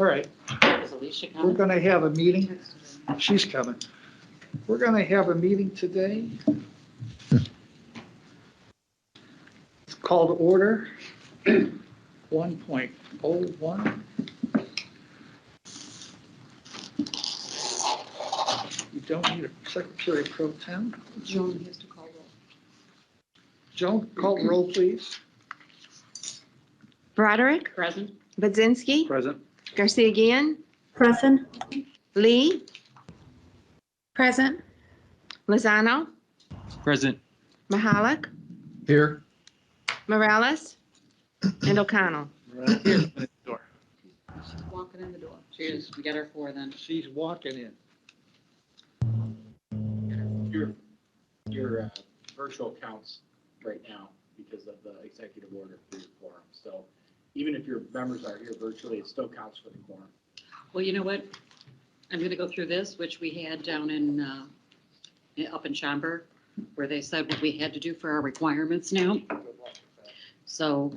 All right, Is Alicia we're coming? going to have a meeting. She's coming. We're going to have a meeting today. It's called order 1.01. You don't need a secretary pro tem. Joan has to call roll. Joan, call the roll, please. Broderick, Present? Budzinski, Present. Garcia Guillen, Present. Lee, Present. Lozano, Present. Mahalik, Here. Morales, and O'Connell. Right here at the door. She's walking in the door. She is. We got her 4 then. She's walking in. Your virtual counts right now because of the executive order for your quorum. So even if your members are here virtually, it still counts for the quorum. Well, you know what? I'm going to go through this, which we had down in, up in Schaumburg, where they said what we had to do for our requirements now. So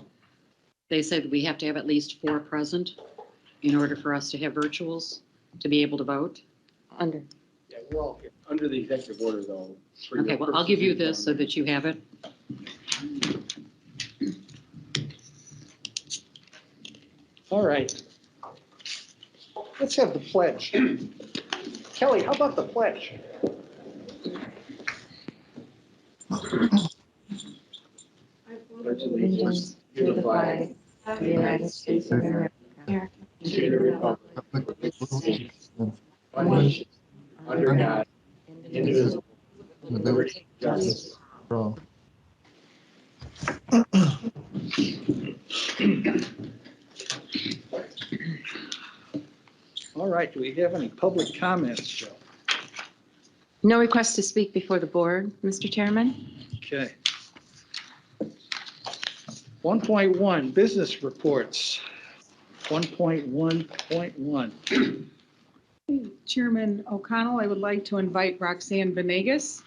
they said we have to have at least 4 present in order for us to have virtuals to be able to vote. Under. Yeah, we're all here. Under the executive order though. for your Okay, well, I'll give you this so quorum. that you have it. All right. Let's have the pledge. Kelly, how about the pledge? Pledge allegiance to the flag of the United States of America, and to the republic for which it stands, one nation, under God, indivisible, with liberty and justice for all. All right, do we have any public comments, Joe? No request to speak before the board, Mr. Chairman. Okay. 1.1, business reports. 1.1.1. Chairman O'Connell, I would like to invite Roxanne Venegas.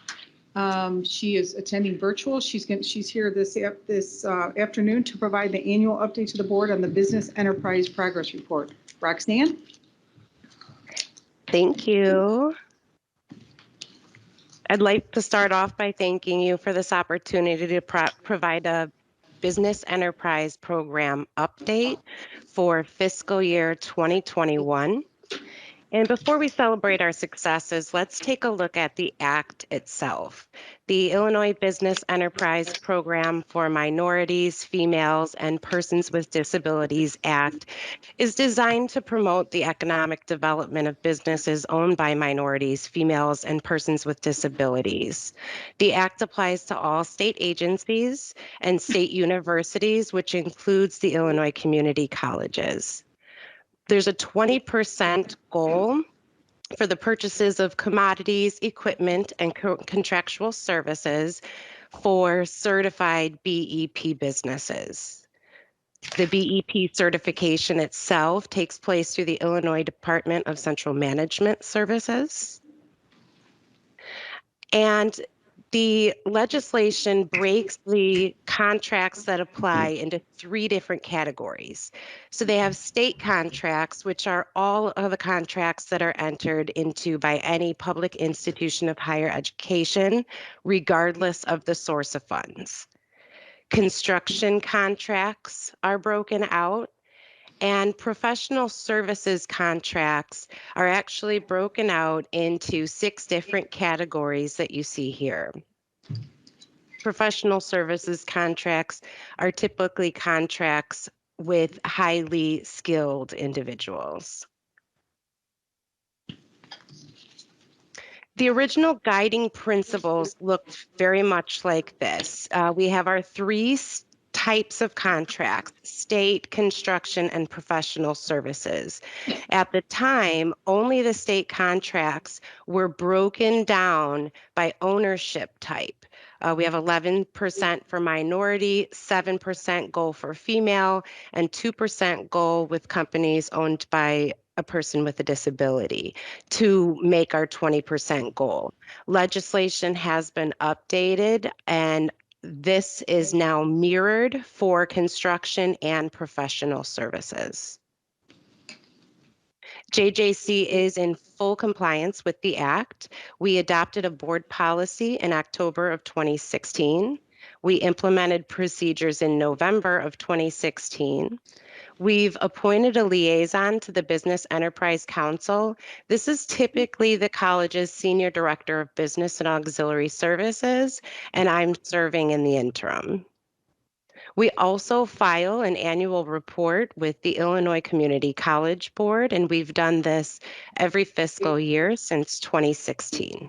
She is attending virtual. She's here this afternoon to provide the annual update to the board on the Business Enterprise Progress Report. Roxanne? Thank you. I'd like to start off by thanking you for this opportunity to provide a Business Enterprise Program update for fiscal year 2021. And before we celebrate our successes, let's take a look at the Act itself. The Illinois Business Enterprise Program for Minorities, Females, and Persons with Disabilities Act is designed to promote the economic development of businesses owned by minorities, females, and persons with disabilities. The Act applies to all state agencies and state universities, which includes the Illinois community colleges. There's a 20% goal for the purchases of commodities, equipment, and contractual services for certified BEP businesses. The BEP certification itself takes place through the Illinois Department of Central Management Services. And the legislation breaks the contracts that apply into 3 different categories. So they have state contracts, which are all of the contracts that are entered into by any public institution of higher education, regardless of the source of funds. Construction contracts are broken out, and professional services contracts are actually broken out into 6 different categories that you see here. Professional services contracts are typically contracts with highly skilled individuals. The original guiding principles looked very much like this. We have our 3 types of contracts: state, construction, and professional services. At the time, only the state contracts were broken down by ownership type. We have 11% for minority, 7% goal for female, and 2% goal with companies owned by a person with a disability to make our 20% goal. Legislation has been updated, and this is now mirrored for construction and professional services. JJC is in full compliance with the Act. We adopted a board policy in October of 2016. We implemented procedures in November of 2016. We've appointed a liaison to the Business Enterprise Council. This is typically the college's Senior Director of Business and Auxiliary Services, and I'm serving in the interim. We also file an annual report with the Illinois Community College Board, and we've done this every fiscal year since 2016.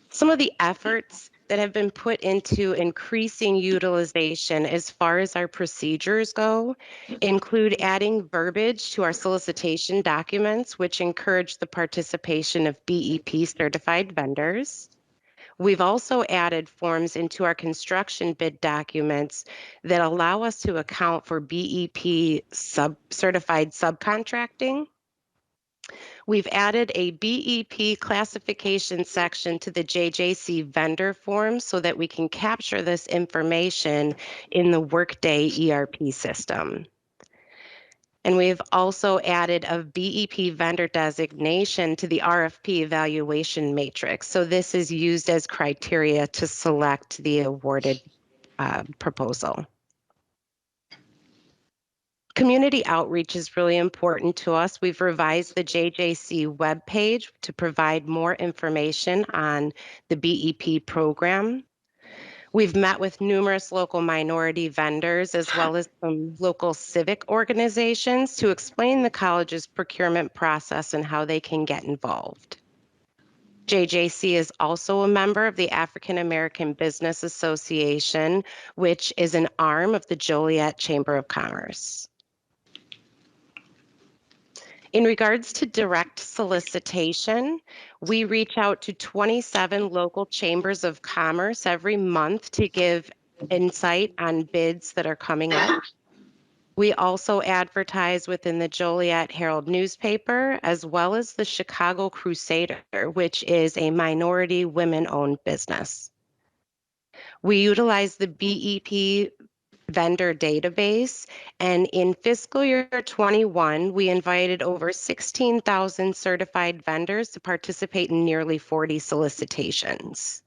Some of the efforts that have been put into increasing utilization as far as our procedures go include adding verbiage to our solicitation documents, which encourage the participation of BEP certified vendors. We've also added forms into our construction bid documents that allow us to account for BEP certified subcontracting. We've added a BEP classification section to the JJC vendor form so that we can capture this information in the Workday ERP system. And we've also added a BEP vendor designation to the RFP evaluation matrix. So this is used as criteria to select the awarded proposal. Community outreach is really important to us. We've revised the JJC webpage to provide more information on the BEP program. We've met with numerous local minority vendors as well as some local civic organizations to explain the college's procurement process and how they can get involved. JJC is also a member of the African American Business Association, which is an arm of the Joliet Chamber of Commerce. In regards to direct solicitation, we reach out to 27 local chambers of commerce every month to give insight on bids that are coming up. We also advertise within the Joliet Herald newspaper, as well as the Chicago Crusader, which is a minority women-owned business. We utilize the BEP vendor database, and in fiscal year 21, we invited over 16,000 certified vendors to participate in nearly 40 solicitations.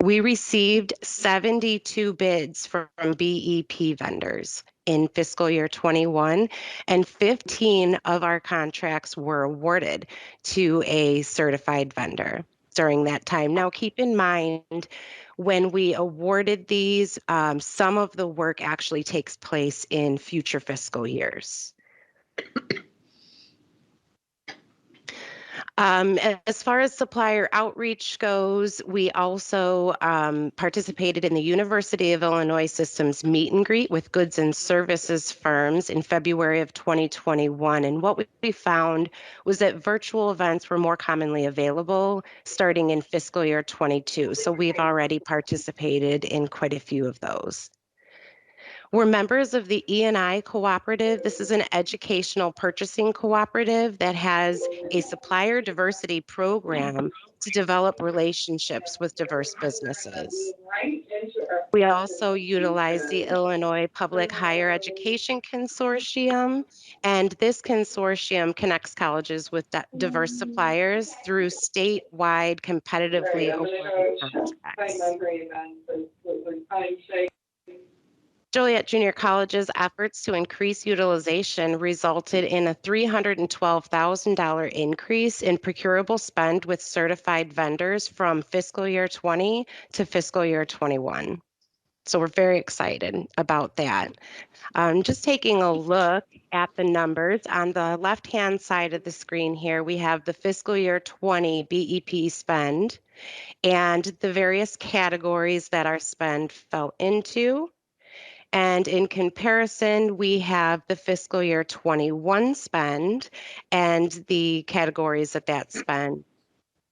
We received 72 bids from BEP vendors in fiscal year 21, and 15 of our contracts were awarded to a certified vendor during that time. Now, keep in mind, when we awarded these, some of the work actually takes place in future fiscal years. As far as supplier outreach goes, we also participated in the University of Illinois Systems meet and greet with goods and services firms in February of 2021. And what we found was that virtual events were more commonly available starting in fiscal year 22. So we've already participated in quite a few of those. We're members of the E&I Cooperative. This is an educational purchasing cooperative that has a supplier diversity program to develop relationships with diverse businesses. We also utilize the Illinois Public Higher Education Consortium, and this consortium connects colleges with diverse suppliers through statewide competitively awarded contracts. Joliet Junior College's efforts to increase utilization resulted in a $312,000 increase in procurable spend with certified vendors from fiscal year 20 to fiscal year 21. So we're very excited about that. Just taking a look at the numbers on the left-hand side of the screen here, we have the fiscal year 20 BEP spend and the various categories that our spend fell into. And in comparison, we have the fiscal year 21 spend and the categories that that spend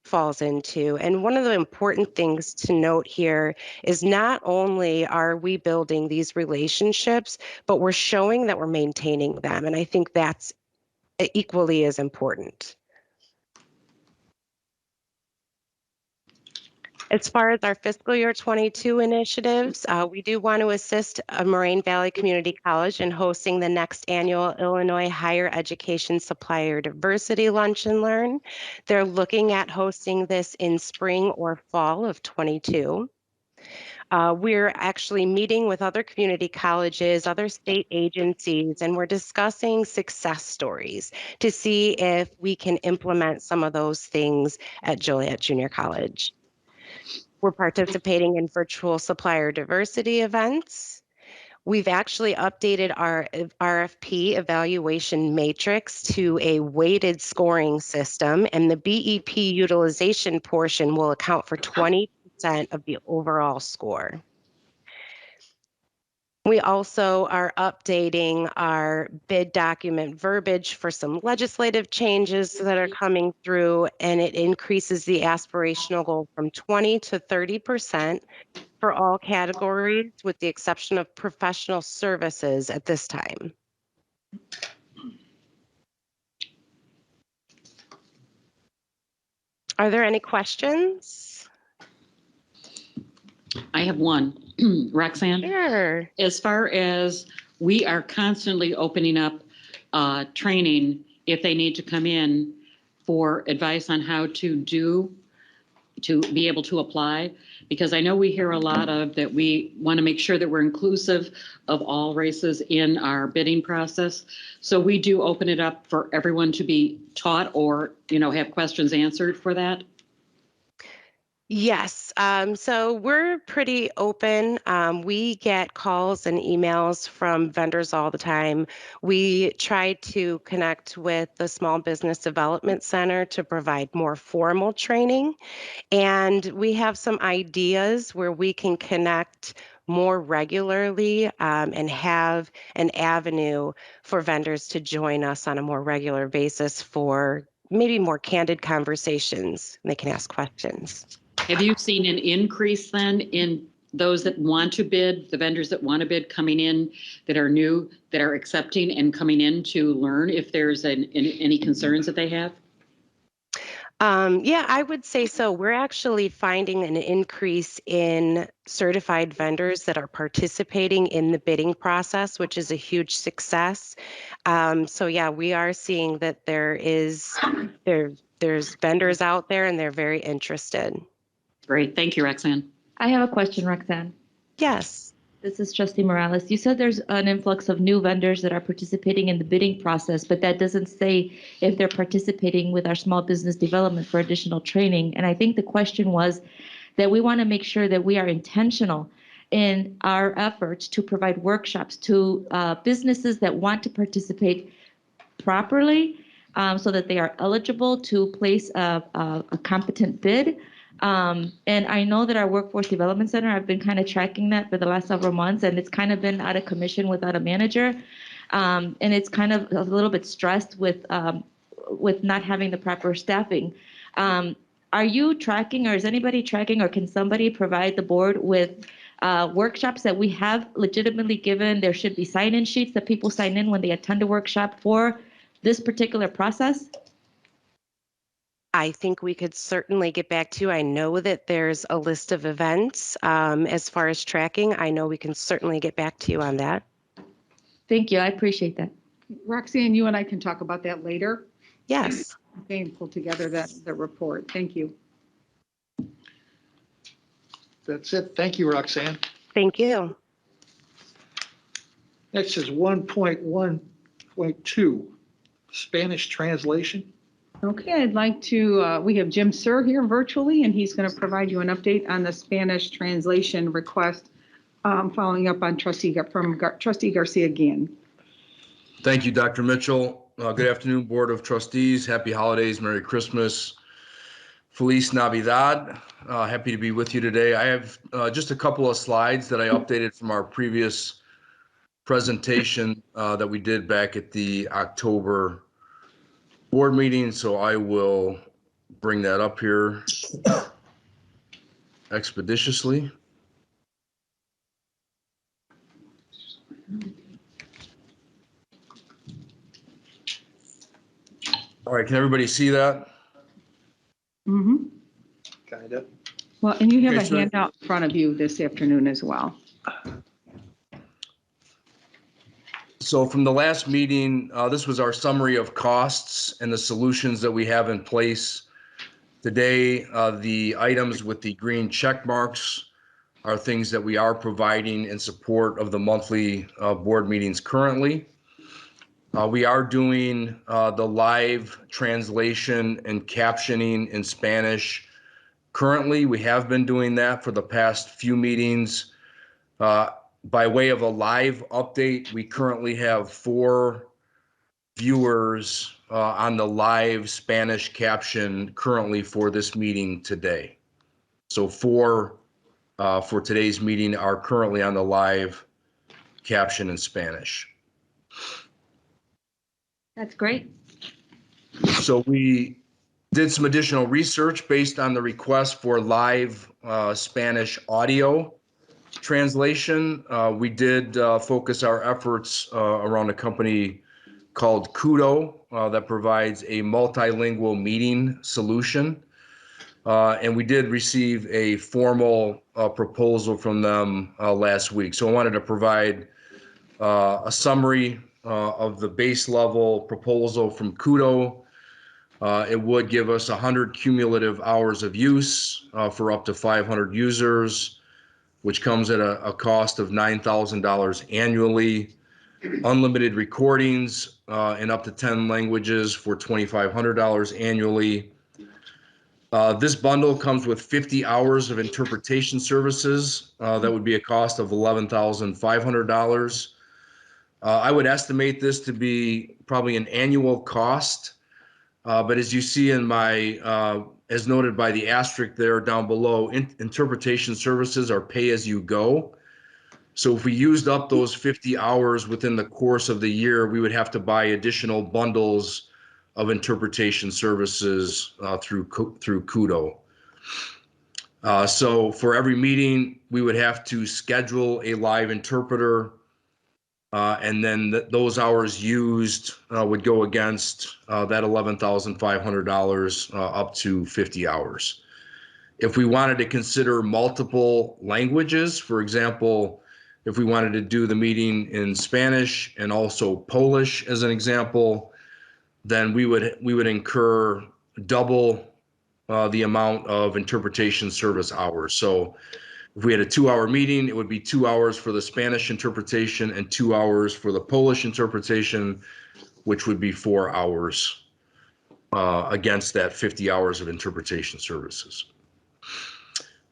falls into. And one of the important things to note here is not only are we building these relationships, but we're showing that we're maintaining them. And I think that's equally as important. As far as our fiscal year 22 initiatives, we do want to assist Moraine Valley Community College in hosting the next annual Illinois Higher Education Supplier Diversity Lunch and Learn. They're looking at hosting this in spring or fall of 22. We're actually meeting with other community colleges, other state agencies, and we're discussing success stories to see if we can implement some of those things at Joliet Junior College. We're participating in virtual supplier diversity events. We've actually updated our RFP evaluation matrix to a weighted scoring system, and the BEP utilization portion will account for 20% of the overall score. We also are updating our bid document verbiage for some legislative changes that are coming through, and it increases the aspirational goal from 20 to 30% for all categories, with the exception of professional services at this time. Are there any questions? I have one. Roxanne? Sure. As far as we are constantly opening up training if they need to come in for advice on how to be able to apply, because I know we hear a lot of that we want to make sure that we're inclusive of all races in our bidding process. So we do open it up for everyone to be taught or, have questions answered for that. Yes, so we're pretty open. We get calls and emails from vendors all the time. We try to connect with the Small Business Development Center to provide more formal training. And we have some ideas where we can connect more regularly and have an avenue for vendors to join us on a more regular basis for maybe more candid conversations. They can ask questions. Have you seen an increase then in those that want to bid, the vendors that want to bid coming in that are new, that are accepting and coming in to learn if there's any concerns that they have? Yeah, I would say so. We're actually finding an increase in certified vendors that are participating in the bidding process, which is a huge success. So yeah, we are seeing that there's vendors out there and they're very interested. Great. Thank you, Roxanne. I have a question, Roxanne. Yes. This is Trustee Morales. You said there's an influx of new vendors that are participating in the bidding process, but that doesn't say if they're participating with our small business development for additional training. And I think the question was that we want to make sure that we are intentional in our efforts to provide workshops to businesses that want to participate properly so that they are eligible to place a competent bid. And I know that our Workforce Development Center, I've been kind of tracking that for the last several months, and it's kind of been out of commission without a manager. And it's kind of a little bit stressed with not having the proper staffing. Are you tracking, or is anybody tracking, or can somebody provide the board with workshops that we have legitimately given? There should be sign-in sheets that people sign in when they attend a workshop for this particular process? I think we could certainly get back to you. I know that there's a list of events. As far as tracking, I know we can certainly get back to you on that. Thank you. I appreciate that. Roxanne, you and I can talk about that later. Yes. Okay, and pull together the report. Thank you. That's it. Thank you, Roxanne. Thank you. Next is 1.1.2, Spanish translation. Okay, I'd like to, we have Jim Sir here virtually, and he's going to provide you an update on the Spanish translation request, following up on Trustee Garcia again. Thank you, Dr. Mitchell. Good afternoon, Board of Trustees. Happy holidays, Merry Christmas, Feliz Navidad. Happy to be with you today. I have just a couple of slides that I updated from our previous presentation that we did back at the October board meeting, so I will bring that up here expeditiously. All right, can everybody see that? Mm-hmm. Kind of. Well, and you have Okay, a so- handout in front of you this afternoon as well. So from the last meeting, this was our summary of costs and the solutions that we have in place. Today, the items with the green check marks are things that we are providing in support of the monthly board meetings currently. We are doing the live translation and captioning in Spanish. Currently, we have been doing that for the past few meetings. By way of a live update, we currently have 4 viewers on the live Spanish caption currently for this meeting today. So 4 for today's meeting are currently on the live caption in Spanish. That's great. So we did some additional research based on the request for live Spanish audio translation. We did focus our efforts around a company called Kudo that provides a multilingual meeting solution. And we did receive a formal proposal from them last week. So I wanted to provide a summary of the base level proposal from Kudo. It would give us 100 cumulative hours of use for up to 500 users, which comes at a cost of $9,000 annually. Unlimited recordings in up to 10 languages for $2,500 annually. This bundle comes with 50 hours of interpretation services. That would be a cost of $11,500. I would estimate this to be probably an annual cost. But as you see in my, as noted by the asterisk there down below, interpretation services are pay as you go. So if we used up those 50 hours within the course of the year, we would have to buy additional bundles of interpretation services through Kudo. So for every meeting, we would have to schedule a live interpreter, and then those hours used would go against that $11,500 up to 50 hours. If we wanted to consider multiple languages, for example, if we wanted to do the meeting in Spanish and also Polish as an example, then we would incur double the amount of interpretation service hours. So if we had a 2-hour meeting, it would be 2 hours for the Spanish interpretation and 2 hours for the Polish interpretation, which would be 4 hours against that 50 hours of interpretation services.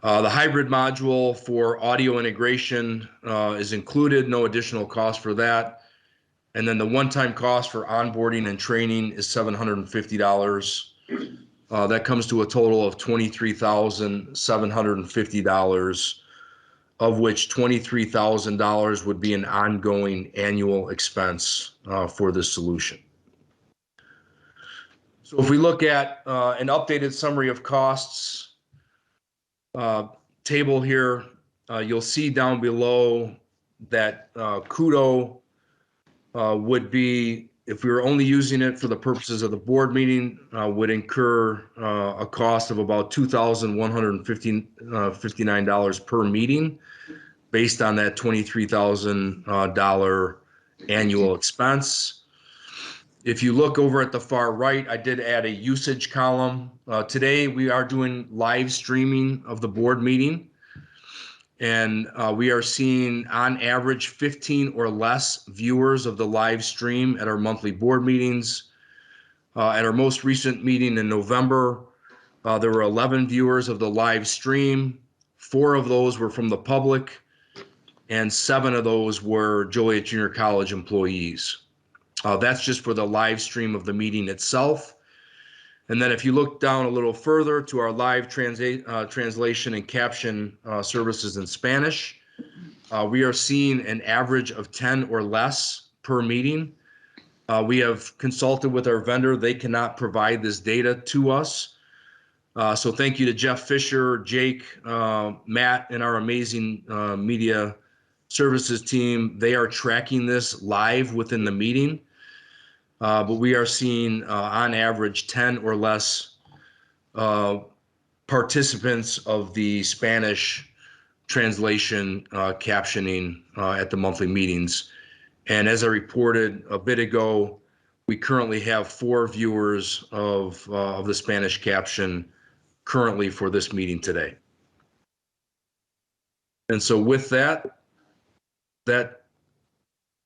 The hybrid module for audio integration is included, no additional cost for that. And then the one-time cost for onboarding and training is $750. That comes to a total of $23,750, of which $23,000 would be an ongoing annual expense for this solution. So if we look at an updated summary of costs table here, you'll see down below that Kudo would be, if we were only using it for the purposes of the board meeting, would incur a cost of about $2,159 per meeting based on that $23,000 annual expense. If you look over at the far right, I did add a usage column. Today, we are doing live streaming of the board meeting. And we are seeing on average 15 or less viewers of the live stream at our monthly board meetings. At our most recent meeting in November, there were 11 viewers of the live stream. 4 of those were from the public, and 7 of those were Joliet Junior College employees. That's just for the live stream of the meeting itself. And then if you look down a little further to our live translation and caption services in Spanish, we are seeing an average of 10 or less per meeting. We have consulted with our vendor. They cannot provide this data to us. So thank you to Jeff Fisher, Jake, Matt, and our amazing media services team. They are tracking this live within the meeting. But we are seeing on average 10 or less participants of the Spanish translation captioning at the monthly meetings. And as I reported a bit ago, we currently have 4 viewers of the Spanish caption currently for this meeting today. And so with that, that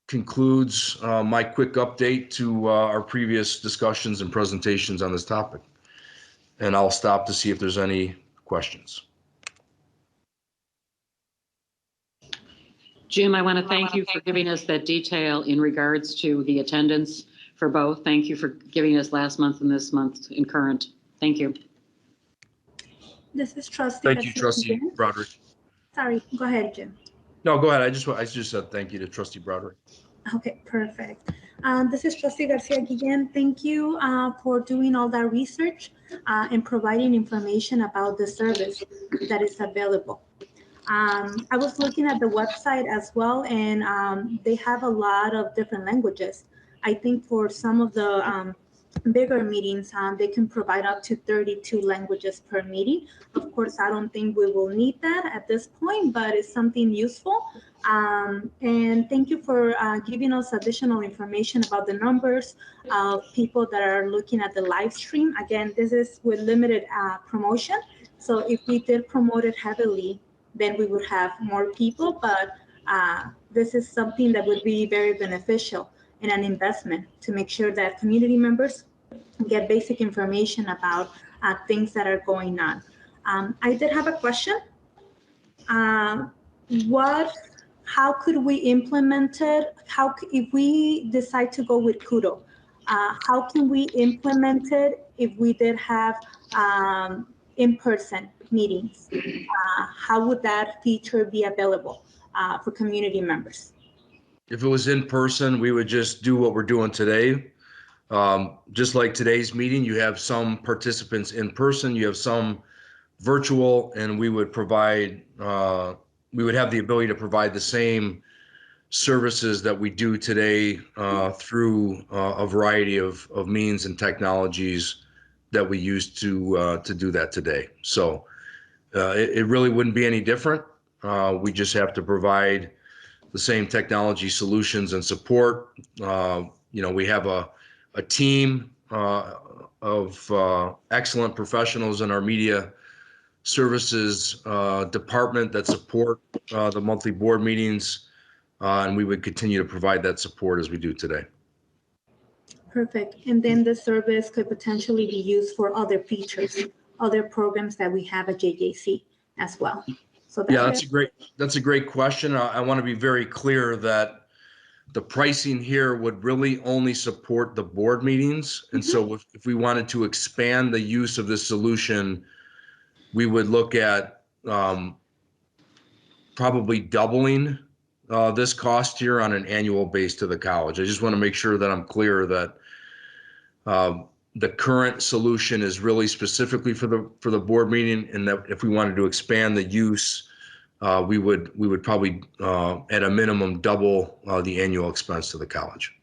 concludes my quick update to our previous discussions and presentations on this topic. And I'll stop to see if there's any questions. Jim, I want to thank you for giving us that detail in regards to the attendance for both. Thank you for giving us last month and this month in current. Thank you. This is Trustee. Thank you, Trustee Broderick. Sorry, go ahead, Jim. No, go ahead. I just said thank you to Trustee Broderick. Okay, perfect. This is Trustee Garcia Guillen. Thank you for doing all that research and providing information about the service that is available. I was looking at the website as well, and they have a lot of different languages. I think for some of the bigger meetings, they can provide up to 32 languages per meeting. Of course, I don't think we will need that at this point, but it's something useful. And thank you for giving us additional information about the numbers of people that are looking at the live stream. Again, this is with limited promotion. So if we did promote it heavily, then we would have more people, but this is something that would be very beneficial and an investment to make sure that community members get basic information about things that are going on. I did have a question. How could we implement it? If we decide to go with Kudo, how can we implement it if we did have in-person meetings? How would that feature be available for community members? If it was in person, we would just do what we're doing today. Just like today's meeting, you have some participants in person, you have some virtual, and we would provide, we would have the ability to provide the same services that we do today through a variety of means and technologies that we use to do that today. So it really wouldn't be any different. We just have to provide the same technology solutions and support. We have a team of excellent professionals in our media services department that support the monthly board meetings, and we would continue to provide that support as we do today. Perfect. And then the service could potentially be used for other features, other programs that we have at JJC as well. So that's a great question. I want to be very clear that the pricing here would really only support the board meetings. And so if we wanted to expand the use of this solution, we would look at probably doubling this cost here on an annual base to the college. I just want to make sure that I'm clear that the current solution is really specifically for the board meeting, and that if we wanted to expand the use, we would probably at a minimum double the annual expense to the college.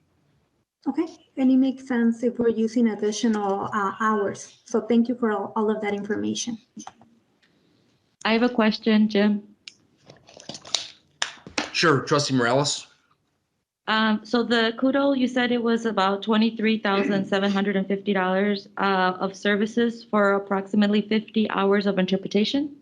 Okay, and it makes sense if we're using additional hours. So thank you for all of that information. I have a question, Jim. Sure, Trustee Morales. So the Kudo, you said it was about $23,750 of services for approximately 50 hours of interpretation?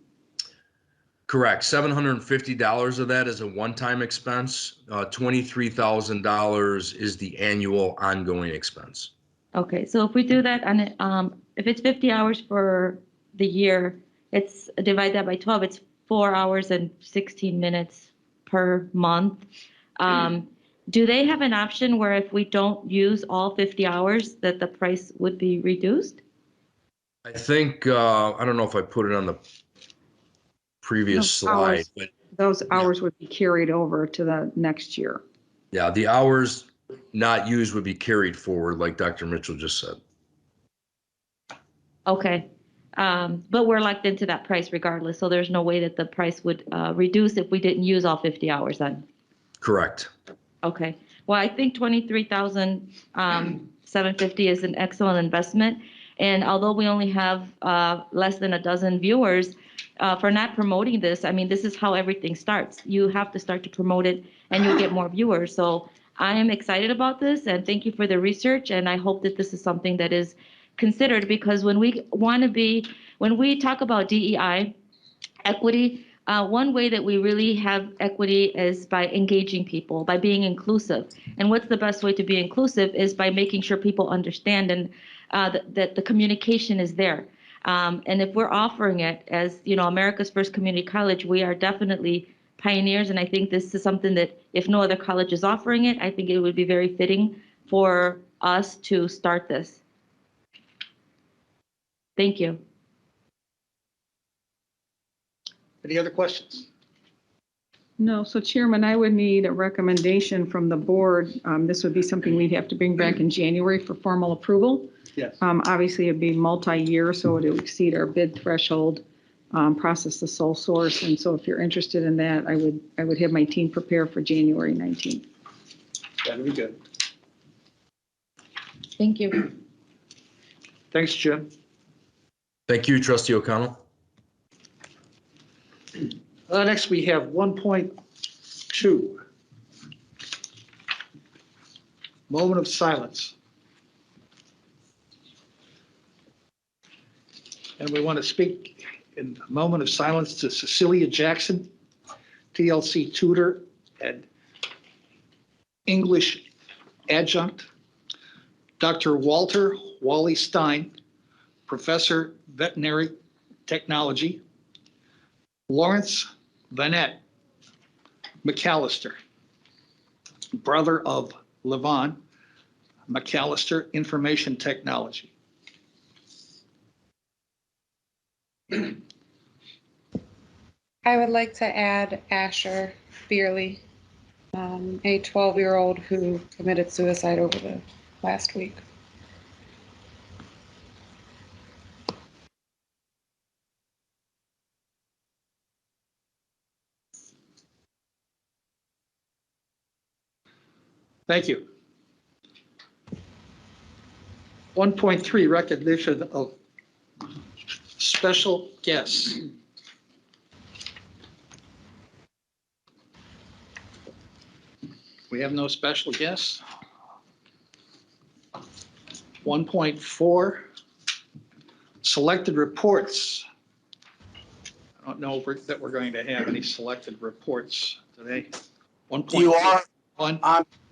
Correct. $750 of that is a one-time expense. $23,000 is the annual ongoing expense. Okay, so if we do that, and if it's 50 hours for the year, it's divided that by 12, it's 4 hours and 16 minutes per month. Do they have an option where if we don't use all 50 hours that the price would be reduced? I think, I don't know if I put it on the previous slide, but Those hours would be carried over to the next year. yeah, the hours not used would be carried forward, like Dr. Mitchell just said. Okay, but we're locked into that price regardless, so there's no way that the price would reduce if we didn't use all 50 hours then? Correct. Okay, well, I think $23,750 is an excellent investment. And although we only have less than a dozen viewers, for not promoting this, I mean, this is how everything starts. You have to start to promote it and you'll get more viewers. So I am excited about this and thank you for the research. And I hope that this is something that is considered, because when we talk about DEI, equity, one way that we really have equity is by engaging people, by being inclusive. And what's the best way to be inclusive is by making sure people understand and that the communication is there. And if we're offering it as, America's first community college, we are definitely pioneers. And I think this is something that if no other college is offering it, I think it would be very fitting for us to start this. Thank you. Any other questions? No, so Chairman, I would need a recommendation from the board. This would be something we'd have to bring back in January for formal approval. Yes. Obviously, it'd be multi-year, so it would exceed our bid threshold, process the sole source. And so if you're interested in that, I would have my team prepare for January 19th. That'd be good. Thank you. Thanks, Jim. Thank you, Trustee O'Connell. Next, we have 1.2. Moment of silence. And we want to speak in a moment of silence to Cecilia Jackson, TLC tutor and English adjunct, Dr. Walter Wally Stein, professor veterinary technology, Lawrence Vanette McAllister, brother of Levon McAllister, information technology. I would like to add Asher Beerley, a 12-year-old who committed suicide over the last week. Thank you. 1.3, recognition of special guests. We have no special guests. 1.4, selected reports. I don't know that we're going to have any selected reports today. 1.1. You are?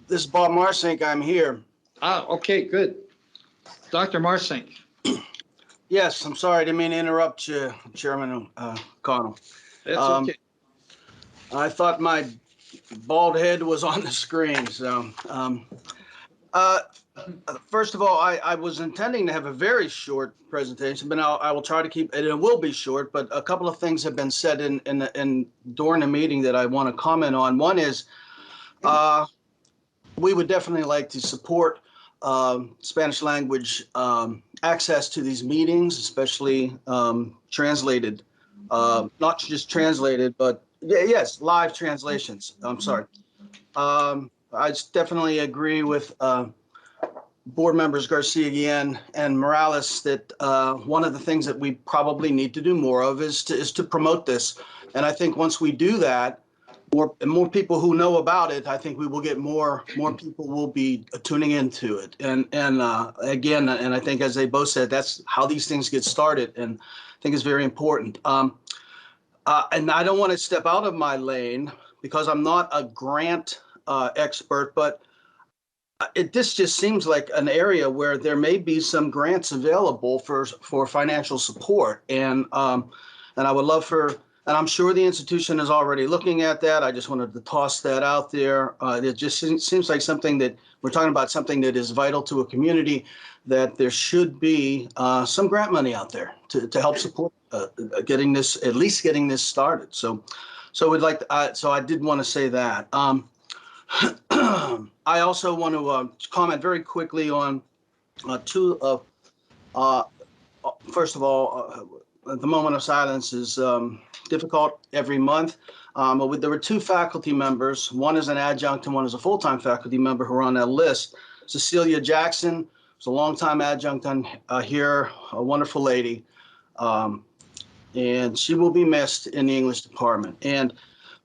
This is Bob Marsink. I'm here. Okay, good. Dr. Marsink. Yes, I'm sorry. I didn't mean to interrupt you, Chairman Connell. That's okay. I thought my bald head was on the screen. So, first of all, I was intending to have a very short presentation, but I will try to keep it. It will be short, but a couple of things have been said in during the meeting that I want to comment on. One is, we would definitely like to support Spanish language access to these meetings, especially translated, not just translated, but yes, live translations. I'm sorry. I definitely agree with board members Garcia and Morales that one of the things that we probably need to do more of is to promote this. And I think once we do that, more people who know about it, I think we will get more people will be tuning into it. And again, and I think as they both said, that's how these things get started, and I think it's very important. And I don't want to step out of my lane because I'm not a grant expert, but this just seems like an area where there may be some grants available for financial support, and I would love for. And I'm sure the institution is already looking at that. I just wanted to toss that out there. It just seems like something that we're talking about, something that is vital to a community, that there should be some grant money out there to help support getting this, at least getting this started. So we'd like to, so I did want to say that. I also want to comment very quickly on two of, first of all, the moment of silence is difficult every month. There were two faculty members. One is an adjunct and one is a full-time faculty member who are on that list. Cecilia Jackson was a longtime adjunct on here, a wonderful lady. And she will be missed in the English department. And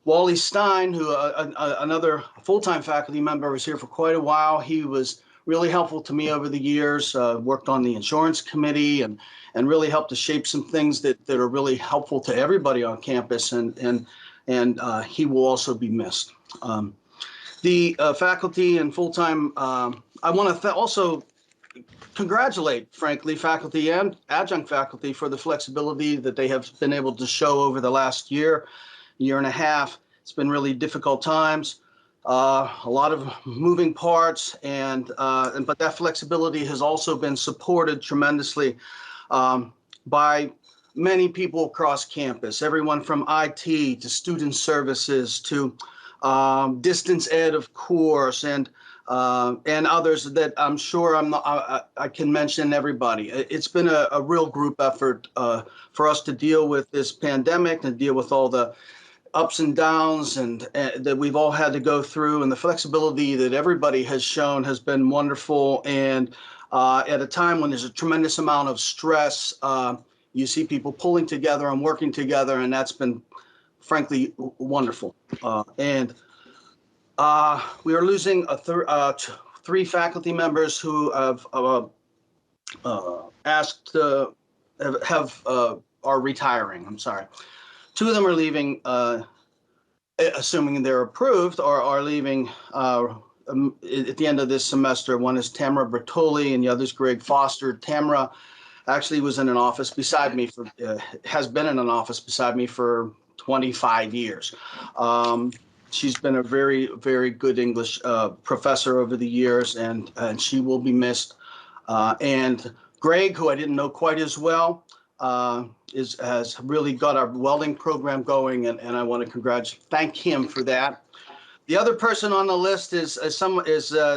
Wally Stein, who another full-time faculty member, was here for quite a while. He was really helpful to me over the years, worked on the insurance committee and really helped to shape some things that are really helpful to everybody on campus. And he will also be missed. The faculty and full-time, I want to also congratulate, frankly, faculty and adjunct faculty for the flexibility that they have been able to show over the last year and a half. It's been really difficult times, a lot of moving parts, but that flexibility has also been supported tremendously by many people across campus, everyone from IT to student services to distance ed, of course, and others that I'm sure I can mention everybody. It's been a real group effort for us to deal with this pandemic and deal with all the ups and downs and that we've all had to go through, and the flexibility that everybody has shown has been wonderful. And at a time when there's a tremendous amount of stress, you see people pulling together and working together, and that's been frankly wonderful. We are losing three faculty members who have asked to are retiring. I'm sorry. Two of them are leaving, assuming they're approved, or are leaving at the end of this semester. One is Tamara Bertoli and the other is Greg Foster. Tamara actually was in an office beside me has been in an office beside me for 25 years. She's been a very, very good English professor over the years, and she will be missed. And Greg, who I didn't know quite as well, has really got our welding program going, and I want to thank him for that. The other person on the list is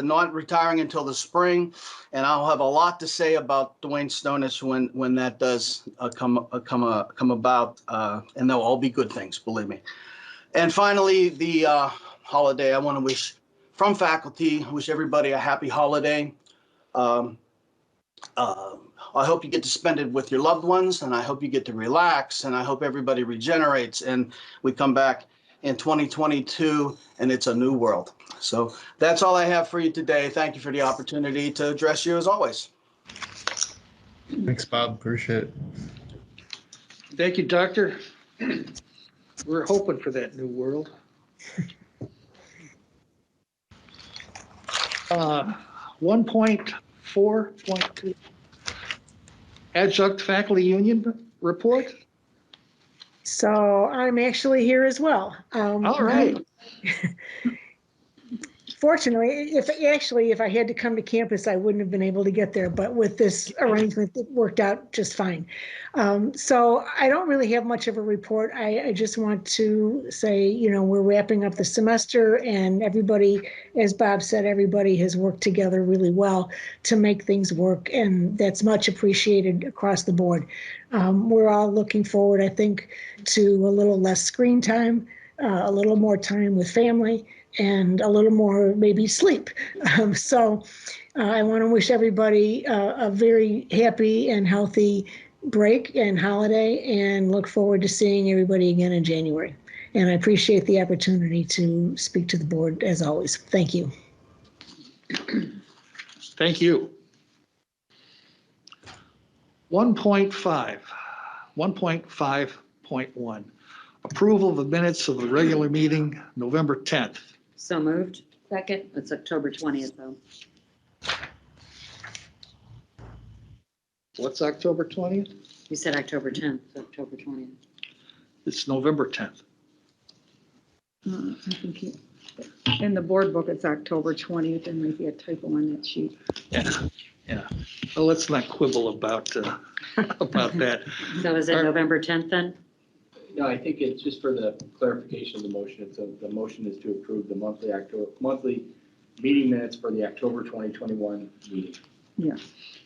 not retiring until the spring, and I'll have a lot to say about Dwayne Stonich when that does come about, and they'll all be good things, believe me. And finally, the holiday. I want to wish everybody a happy holiday. I hope you get to spend it with your loved ones, and I hope you get to relax, and I hope everybody regenerates, and we come back in 2022, and it's a new world. So that's all I have for you today. Thank you for the opportunity to address you as always. Thanks, Bob. Appreciate it. Thank you, Doctor. We're hoping for that new world. 1.4.2 Adjunct Faculty Union Report. So I'm actually here as well. All right. Fortunately, if I had to come to campus, I wouldn't have been able to get there, but with this arrangement, it worked out just fine. So I don't really have much of a report. I just want to say, we're wrapping up the semester, and everybody, as Bob said, everybody has worked together really well to make things work, and that's much appreciated across the board. We're all looking forward, I think, to a little less screen time, a little more time with family, and a little more maybe sleep. So I want to wish everybody a very happy and healthy break and holiday, and look forward to seeing everybody again in January. And I appreciate the opportunity to speak to the board as always. Thank you. Thank you. 1.5.1. Approval of the minutes of the regular meeting, November 10th. So moved. Second. It's October 20th, though. What's October 20th? You said October 10th, October 20th. It's November 10th. I think in the board book, it's October 20th, and maybe a typo on that sheet. Yeah. Well, let's not quibble about that. So is it November 10th then? No, I think it's just for the clarification of the motion. The motion is to approve the monthly meeting minutes for the October 2021 meeting. Yeah.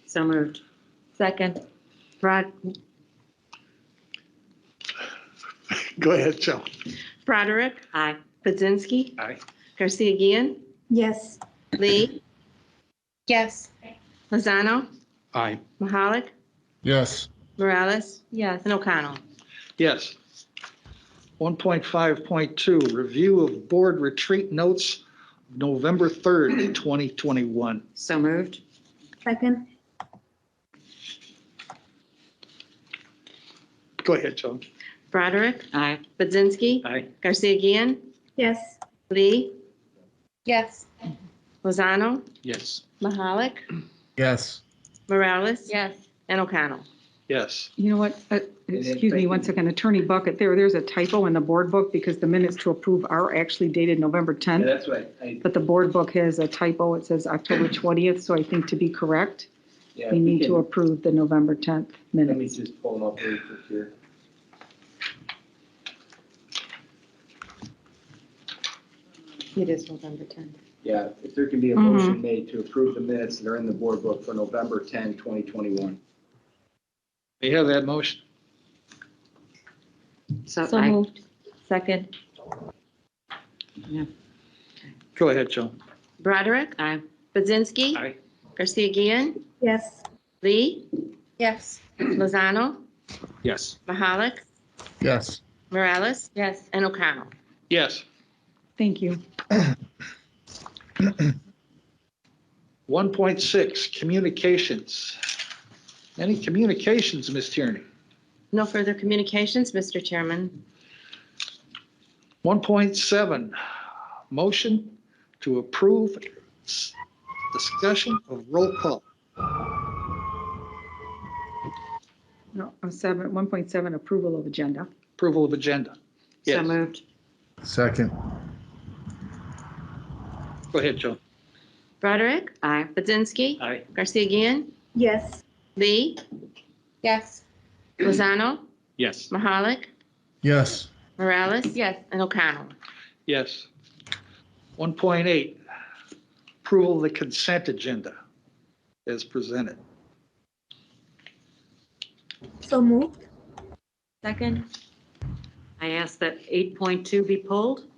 So moved. Second. Go ahead, Joe. Broderick, Aye. Budzinski, Aye. Garcia Guillen, Yes. Lee, Yes. Lozano, Aye. Mahalik, Yes. Morales, Yes. and O'Connell. Yes. 1.5.2, review of board retreat notes, November 3rd, 2021. So moved. Second. Go ahead, Joan. Broderick, Aye. Budzinski, Aye. Garcia Guillen, Yes. Lee, Yes. Lozano, Yes. Mahalik, Yes. Morales, Yes. and O'Connell. Yes. You know what, excuse me one second, Attorney Bucket, there's a typo in the board book because the minutes to approve are actually dated November Yeah, 10th, that's what but the board book has a typo, it says October 20th, so I think to be correct, yeah, we need to can- approve the November 10th Let me minutes. just pull them up really quick here. It is November 10th. Yeah, if there can be a Mhm. motion made to approve the minutes that are in the board book for November 10, 2021. May I have that motion? So So I, moved. Second. Go ahead, Joan. Broderick, aye. Budzinski, Aye. Garcia Guillen, Yes. Lee, Yes. Lozano, Yes. Mahalik, Yes. Morales, Yes. and O'Connell. Yes. Thank you. 1.6, communications. Any communications, Ms. Tierney? No further communications, Mr. Chairman. 1.7, motion to approve discussion of roll call. No, 1.7, approval of agenda. Approval of agenda. So Yes. moved. Second. Go ahead, Joan. Broderick, Aye. Budzinski, Aye. Garcia Guillen, Yes. Lee, Yes. Lozano, Yes. Mahalik, Yes. Morales, Yes. and O'Connell. Yes. 1.8, approval of the consent agenda as presented. So moved. Second. I ask that 8.2 be pulled.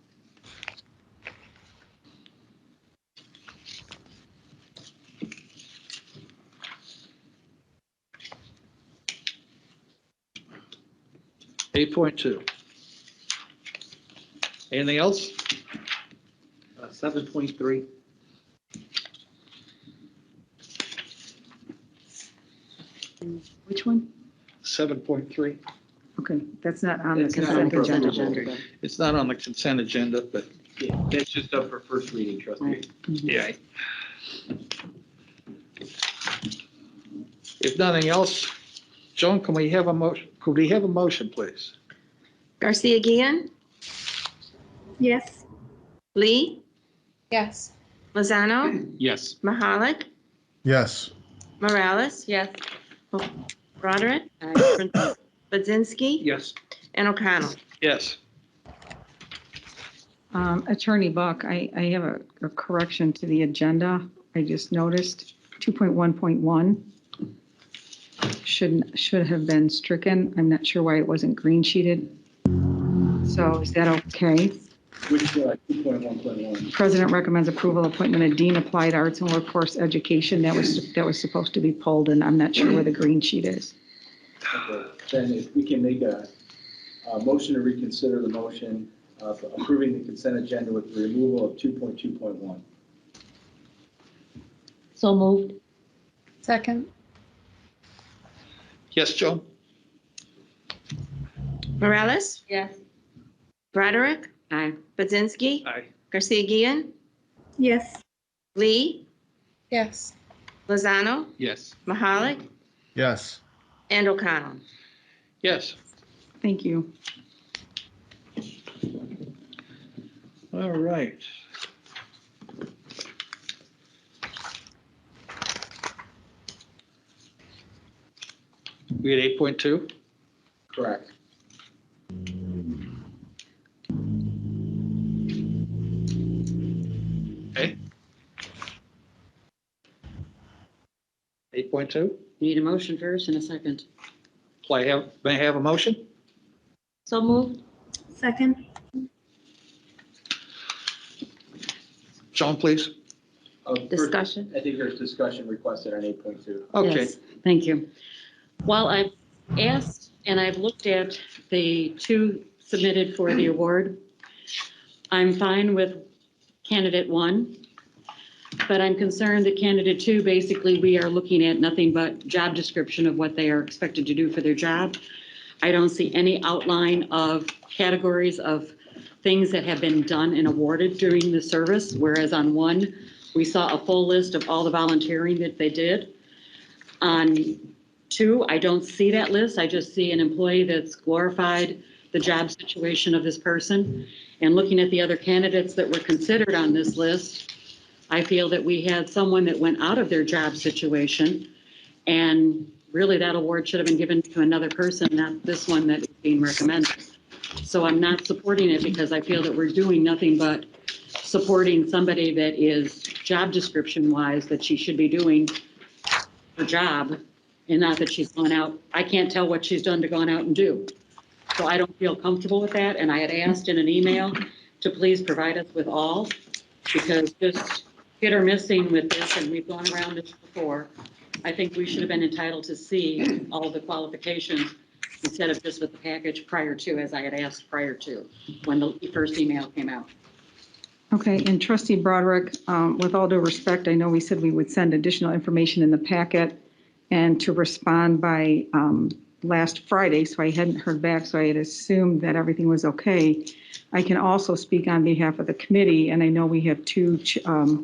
Eight 8.2. Anything else? 7.3. Which one? 7.3. Okay, that's not on the That's not consent on agenda. consent agenda. It's not on the consent agenda, but Yeah, that's just up for first reading, trustee. yeah. If nothing else, Joan, can we have a motion? Could we have a motion, please? Garcia Guillen, Yes. Lee, Yes. Lozano, Yes. Mahalik, Yes. Morales, Yes. Broderick, Aye. Budzinski, Yes. and O'Connell. Yes. Attorney Buck, I have a correction to the agenda. I just noticed 2.1.1 should have been stricken. I'm not sure why it wasn't green sheeted. So is that okay? Which, 2.1.1. President recommends approval appointment of Dean Applied Arts and Workforce Education. That was supposed to be pulled, and I'm not sure where the green sheet is. Okay, then if we can make a motion to reconsider the motion of approving the consent agenda with the removal of 2.2.1. So moved. Second. Yes, Joan? Morales, Yes. Broderick, Aye. Budzinski, Aye. Garcia Guillen, Yes. Lee, Yes. Lozano, Yes. Mahalik, Yes. and O'Connell. Yes. Thank you. All right. We had 8.2? Correct. Okay. 8.2? Need a motion first and a second. May I have a motion? So moved. Second. Joan, please. Discussion? I think there's discussion requested on 8.2. Okay, Yes, thank you. Well, I've asked and I've looked at the two submitted for the award. I'm fine with candidate 1, but I'm concerned that candidate 2, basically, we are looking at nothing but job description of what they are expected to do for their job. I don't see any outline of categories of things that have been done and awarded during the service, whereas on 1, we saw a full list of all the volunteering that they did. On 2, I don't see that list. I just see an employee that's glorified the job situation of this person. And looking at the other candidates that were considered on this list, I feel that we had someone that went out of their job situation, and really that award should have been given to another person, not this one that is being recommended. So I'm not supporting it because I feel that we're doing nothing but supporting somebody that is job description wise that she should be doing her job, and not that she's gone out. I can't tell what she's done to gone out and do. So I don't feel comfortable with that. And I had asked in an email to please provide us with all, because just hit or missing with this, and we've gone around this before, I think we should have been entitled to see all the qualifications instead of just with the package prior to, as I had asked prior to, when the first email came out. Okay, and Trustee Broderick, with all due respect, I know we said we would send additional information in the packet and to respond by last Friday, so I hadn't heard back, so I had assumed that everything was okay. I can also speak on behalf of the committee, and I know we have 2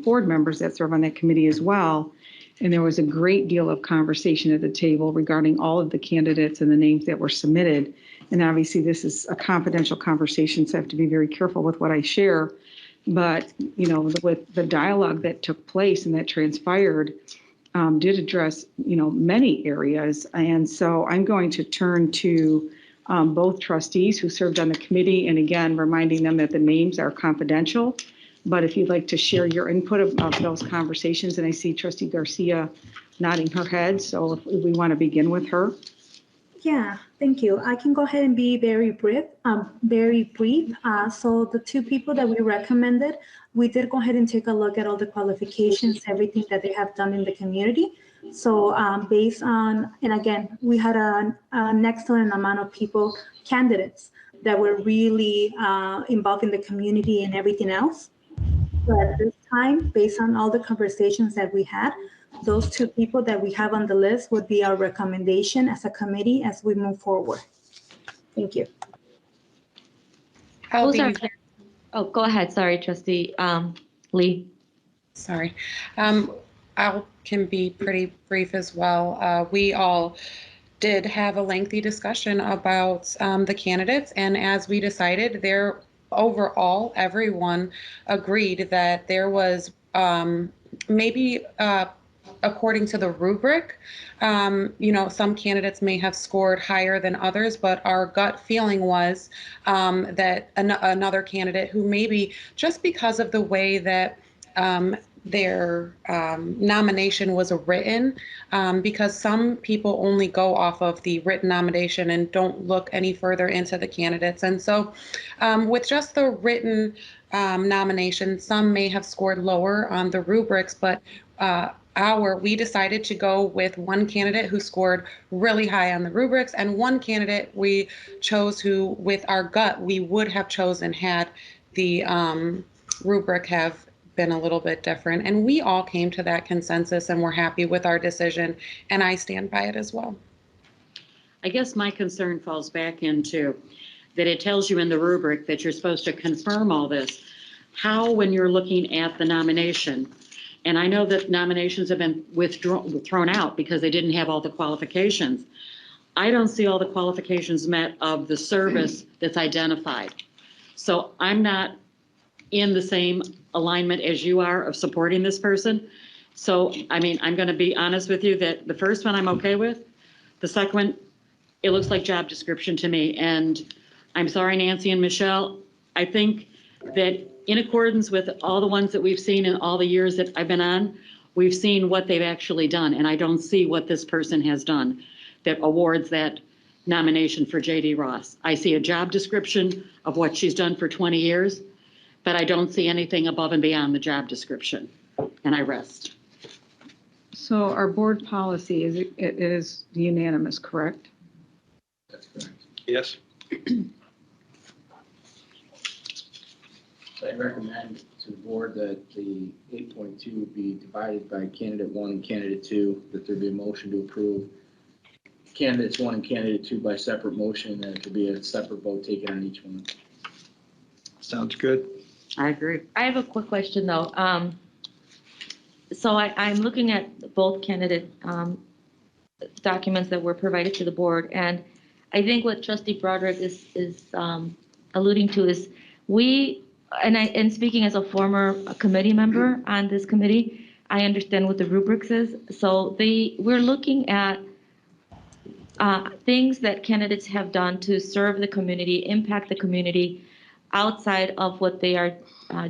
board members that serve on that committee as well. And there was a great deal of conversation at the table regarding all of the candidates and the names that were submitted. And obviously, this is a confidential conversation, so I have to be very careful with what I share. But, you know, with the dialogue that took place and that transpired, did address, you know, many areas. And so I'm going to turn to both trustees who served on the committee, and again, reminding them that the names are confidential. But if you'd like to share your input about those conversations, and I see Trustee Garcia nodding her head, so if we want to begin with her. Yeah, thank you. I can go ahead and be very brief. So the 2 people that we recommended, we did go ahead and take a look at all the qualifications, everything that they have done in the community. So based on, and again, we had an excellent amount of people, candidates that were really involved in the community and everything else. But at this time, based on all the conversations that we had, those 2 people that we have on the list would be our recommendation as a committee as we move forward. Thank you. Oh, go ahead. Sorry, Trustee Lee. Sorry. I can be pretty brief as well. We all did have a lengthy discussion about the candidates, and as we decided, overall, everyone agreed that there was maybe according to the rubric, you know, some candidates may have scored higher than others, but our gut feeling was that another candidate who maybe just because of the way that their nomination was written, because some people only go off of the written nomination and don't look any further into the candidates. And so with just the written nomination, some may have scored lower on the rubrics, but we decided to go with 1 candidate who scored really high on the rubrics, and 1 candidate we chose who, with our gut, we would have chosen had the rubric have been a little bit different. And we all came to that consensus and we're happy with our decision, and I stand by it as well. I guess my concern falls back into that it tells you in the rubric that you're supposed to confirm all this. How, when you're looking at the nomination, and I know that nominations have been thrown out because they didn't have all the qualifications. I don't see all the qualifications met of the service that's identified. So I'm not in the same alignment as you are of supporting this person. So, I mean, I'm going to be honest with you that the first one I'm okay with. The second one, it looks like job description to me. And I'm sorry, Nancy and Michelle, I think that in accordance with all the ones that we've seen in all the years that I've been on, we've seen what they've actually done. And I don't see what this person has done that awards that nomination for J.D. Ross. I see a job description of what she's done for 20 years, but I don't see anything above and beyond the job description. And I rest. So our board policy is, it is unanimous, correct? That's correct. Yes. I recommend to the board that the 8.2 be divided by candidate 1 and candidate 2, that there be a motion to approve candidates 1 and candidate 2 by separate motion, and it could be a separate vote taken on each one. Sounds good. I agree. I have a quick question, though. So I'm looking at both candidate documents that were provided to the board, and I think what Trustee Broderick is alluding to is and speaking as a former committee member on this committee, I understand what the rubrics is. So we're looking at things that candidates have done to serve the community, impact the community outside of what they are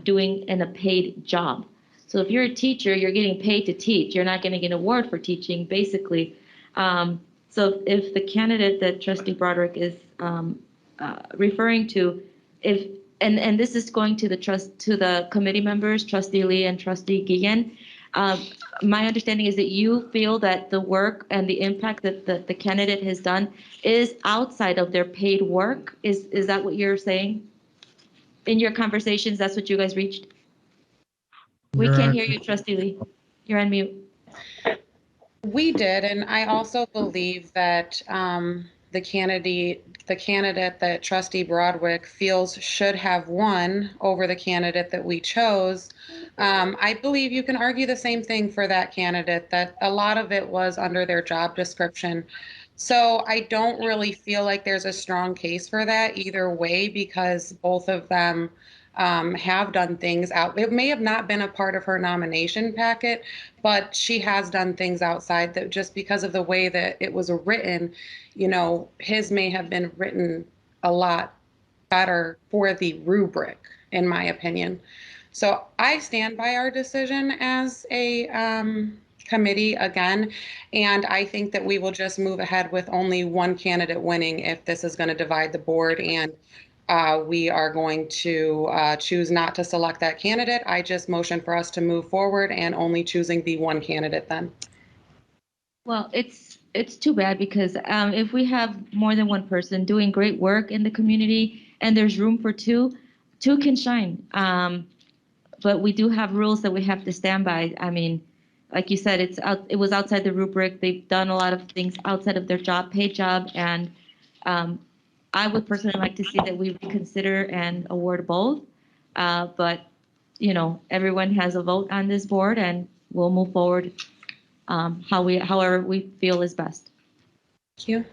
doing in a paid job. So if you're a teacher, you're getting paid to teach. You're not going to get an award for teaching, basically. So if the candidate that Trustee Broderick is referring to, and this is going to the committee members, Trustee Lee and Trustee Guillen. My understanding is that you feel that the work and the impact that the candidate has done is outside of their paid work. Is that what you're saying? In your conversations, that's what you guys reached? We can't hear you, Trustee Lee. You're on mute. We did, and I also believe that the candidate that Trustee Broderick feels should have won over the candidate that we chose. I believe you can argue the same thing for that candidate, that a lot of it was under their job description. So I don't really feel like there's a strong case for that either way, because both of them have done things out. It may have not been a part of her nomination packet, but she has done things outside that, just because of the way that it was written, his may have been written a lot better for the rubric, in my opinion. So I stand by our decision as a committee again, and I think that we will just move ahead with only one candidate winning if this is going to divide the board, and we are going to choose not to select that candidate. I just motion for us to move forward and only choosing the one candidate then. Well, it's too bad, because if we have more than one person doing great work in the community and there's room for two can shine. But we do have rules that we have to stand by. I mean, like you said, it was outside the rubric. They've done a lot of things outside of their paid job, and I would personally like to see that we reconsider and award both. But everyone has a vote on this board, and we'll move forward however we feel is best. Thank you.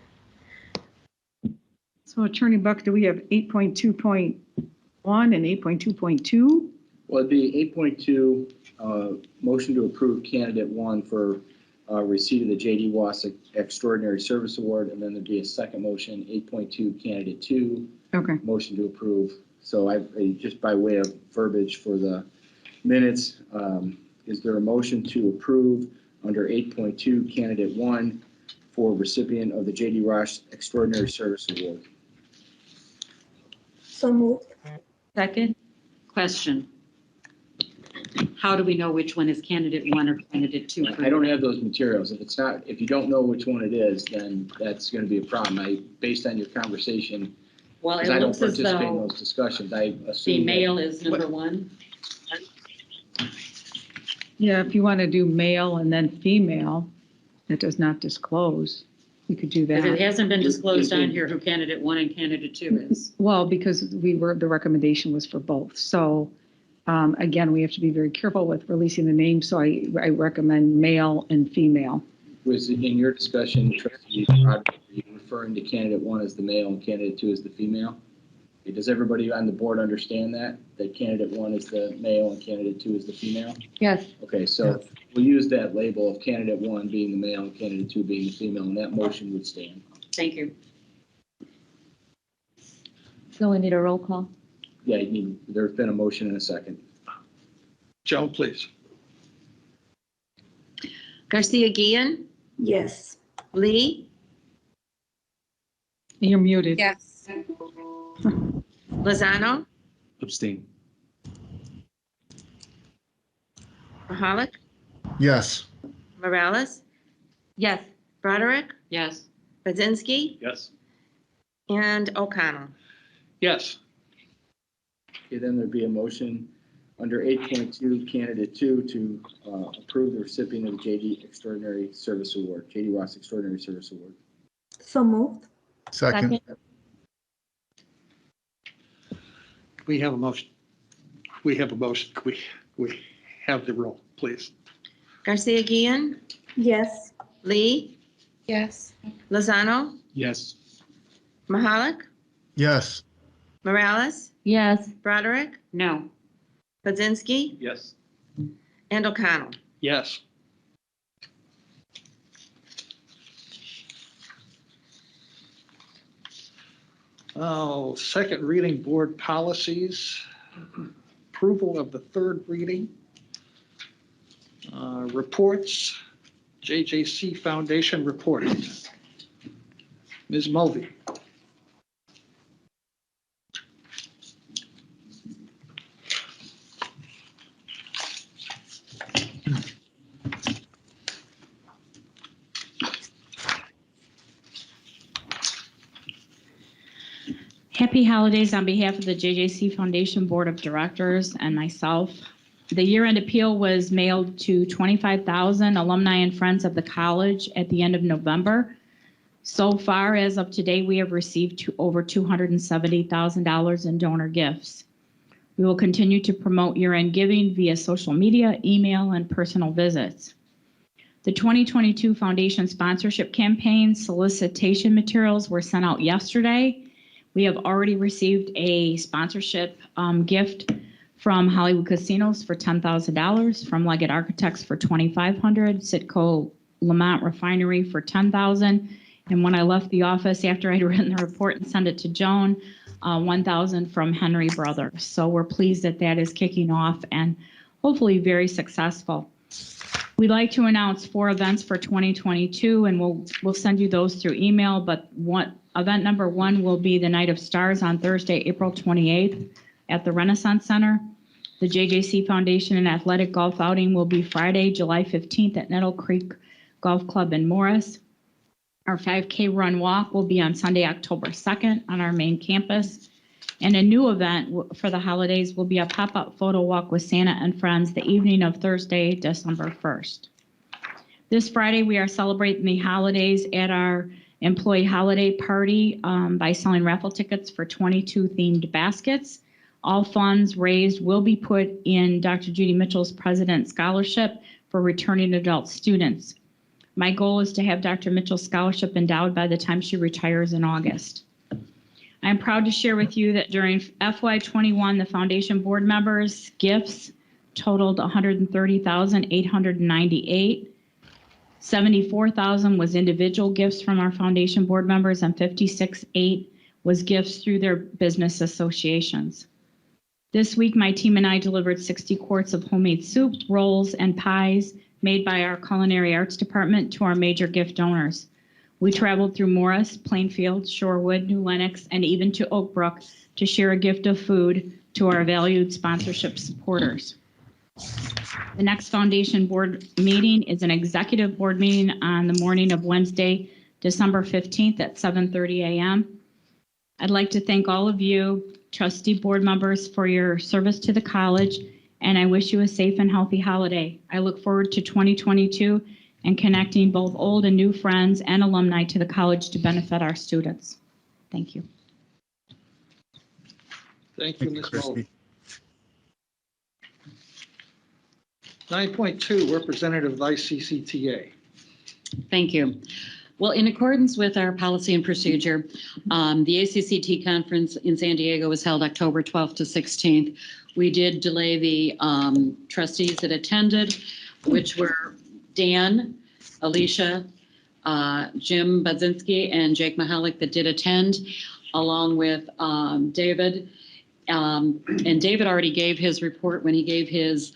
So Attorney Buck, do we have 8.2.1 and 8.2.2? Well, it'd be 8.2, motion to approve candidate 1 for receipt of the J.D. Wass Extraordinary Service Award, and then there'd be a second motion, 8.2 candidate 2. Okay. Motion to approve. So just by way of verbiage for the minutes, is there a motion to approve under 8.2 candidate 1 for recipient of the J.D. Wass Extraordinary Service Award? So moved. Second. Question. How do we know which one is candidate 1 or candidate 2? I don't have those materials. If you don't know which one it is, then that's going to be a problem. Based on your conversation, Well, because it I don't looks as participate in though those discussions, I the assume. male is number 1. Yeah, if you want to do male and then female, that does not disclose, you could do Because it that. hasn't been disclosed on here who candidate 1 and candidate 2 is. Well, because the recommendation was for both. So again, we have to be very careful with releasing the name. So I recommend male and female. Was in your discussion, Trustee, are you referring to candidate 1 as the male and candidate 2 as the female? Does everybody on the board understand that candidate 1 is the male and candidate 2 is the female? Yes. Okay, so we'll use that label of candidate 1 being the male and candidate 2 being the female, and that motion would stand. Thank you. So we need a roll call. Yeah, there's been a motion and a second. Joan, please. Garcia Guillen, Yes. Lee, You're muted. Yes. Lozano, Abstain. Mahalik? Yes. Morales? Yes. Broderick? Yes. Budzinski? Yes. And O'Connell. Yes. Okay, then there'd be a motion under 8.2, candidate 2, to approve the recipient of the JD Extraordinary Service Award, JD Ross Extraordinary Service Award. So moved. Second. We have a motion. We have a motion. We have the roll, please. Garcia Guillen? Yes. Lee? Yes. Lozano? Yes. Mahalik? Yes. Morales? Yes. Broderick? No. Budzinski? Yes. And O'Connell. Yes. Oh, second reading board policies. Approval of the third reading. Reports, JJC Foundation report. Ms. Mulvey. Happy holidays on behalf of the JJC Foundation Board of Directors and myself. The year-end appeal was mailed to 25,000 alumni and friends of the college at the end of November. So far, as of today, we have received over $270,000 in donor gifts. We will continue to promote year-end giving via social media, email, and personal visits. The 2022 Foundation Sponsorship Campaign solicitation materials were sent out yesterday. We have already received a sponsorship gift from Hollywood Casinos for $10,000, from Leggett Architects for $2,500, Citco Lamont Refinery for $10,000. And when I left the office after I'd written the report and sent it to Joan, $1,000 from Henry Brothers. So we're pleased that that is kicking off and hopefully very successful. We'd like to announce 4 events for 2022, and we'll send you those through email. But event number 1 will be the Night of Stars on Thursday, April 28th at the Renaissance Center. The JJC Foundation and Athletic Golf Outing will be Friday, July 15th at Nettle Creek Golf Club in Morris. Our 5K run walk will be on Sunday, October 2nd on our main campus. And a new event for the holidays will be a pop-up photo walk with Santa and friends the evening of Thursday, December 1st. This Friday, we are celebrating the holidays at our employee holiday party by selling raffle tickets for 22 themed baskets. All funds raised will be put in Dr. Judy Mitchell's President Scholarship for returning adult students. My goal is to have Dr. Mitchell's scholarship endowed by the time she retires in August. I'm proud to share with you that during FY21, the foundation board members' gifts totaled $130,898. $74,000 was individual gifts from our foundation board members, and $56,800 was gifts through their business associations. This week, my team and I delivered 60 quarts of homemade soup, rolls, and pies made by our culinary arts department to our major gift donors. We traveled through Morris, Plainfield, Shorewood, New Lenox, and even to Oak Brook to share a gift of food to our valued sponsorship supporters. The next foundation board meeting is an executive board meeting on the morning of Wednesday, December 15th at 7:30 a.m. I'd like to thank all of you, trustee board members, for your service to the college, and I wish you a safe and healthy holiday. I look forward to 2022 and connecting both old and new friends and alumni to the college to benefit our students. Thank you. Thank you, Ms. Mulvey. 9.2, representative of ICCTA. Thank you. Well, in accordance with our policy and procedure, the ACCT conference in San Diego was held October 12th to 16th. We did delay the trustees that attended, which were Dan, Alicia, Jim Budzinski, and Jake Mahalik that did attend, along with David. And David already gave his report when he gave his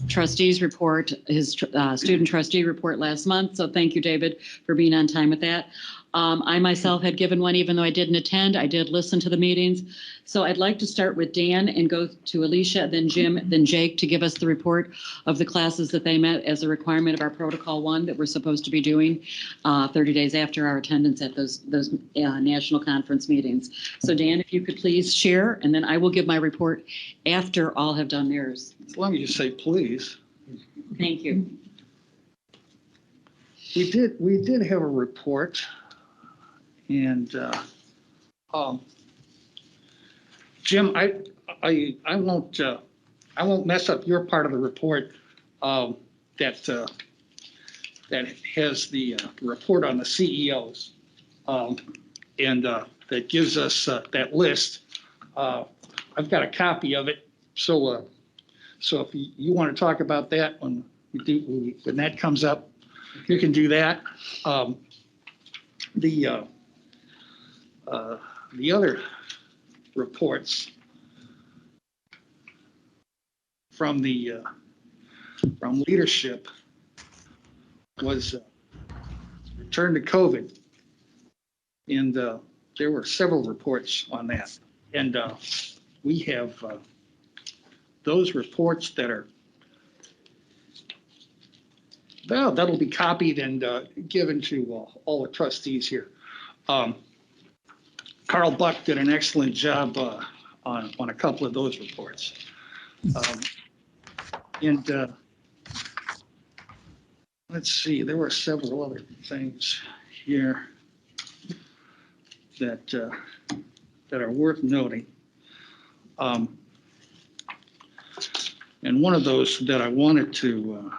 trustees report, his student trustee report last month. So thank you, David, for being on time with that. I myself had given one, even though I didn't attend. I did listen to the meetings. So I'd like to start with Dan and go to Alicia, then Jim, then Jake to give us the report of the classes that they met as a requirement of our Protocol 1 that we're supposed to be doing 30 days after our attendance at those national conference meetings. So Dan, if you could please share, and then I will give my report after all have done theirs. As long as you say please. Thank you. We did have a report, and Jim, I won't mess up your part of the report that has the report on the CEOs, and that gives us that list. I've got a copy of it, so if you want to talk about that when that comes up, you can do that. The other reports from leadership was return to COVID, and there were several reports on that, and we have those reports that are. Well, that'll be copied and given to all the trustees here. Carl Buck did an excellent job on a couple of those reports. Let's see, there were several other things here that are worth noting. And one of those that I wanted to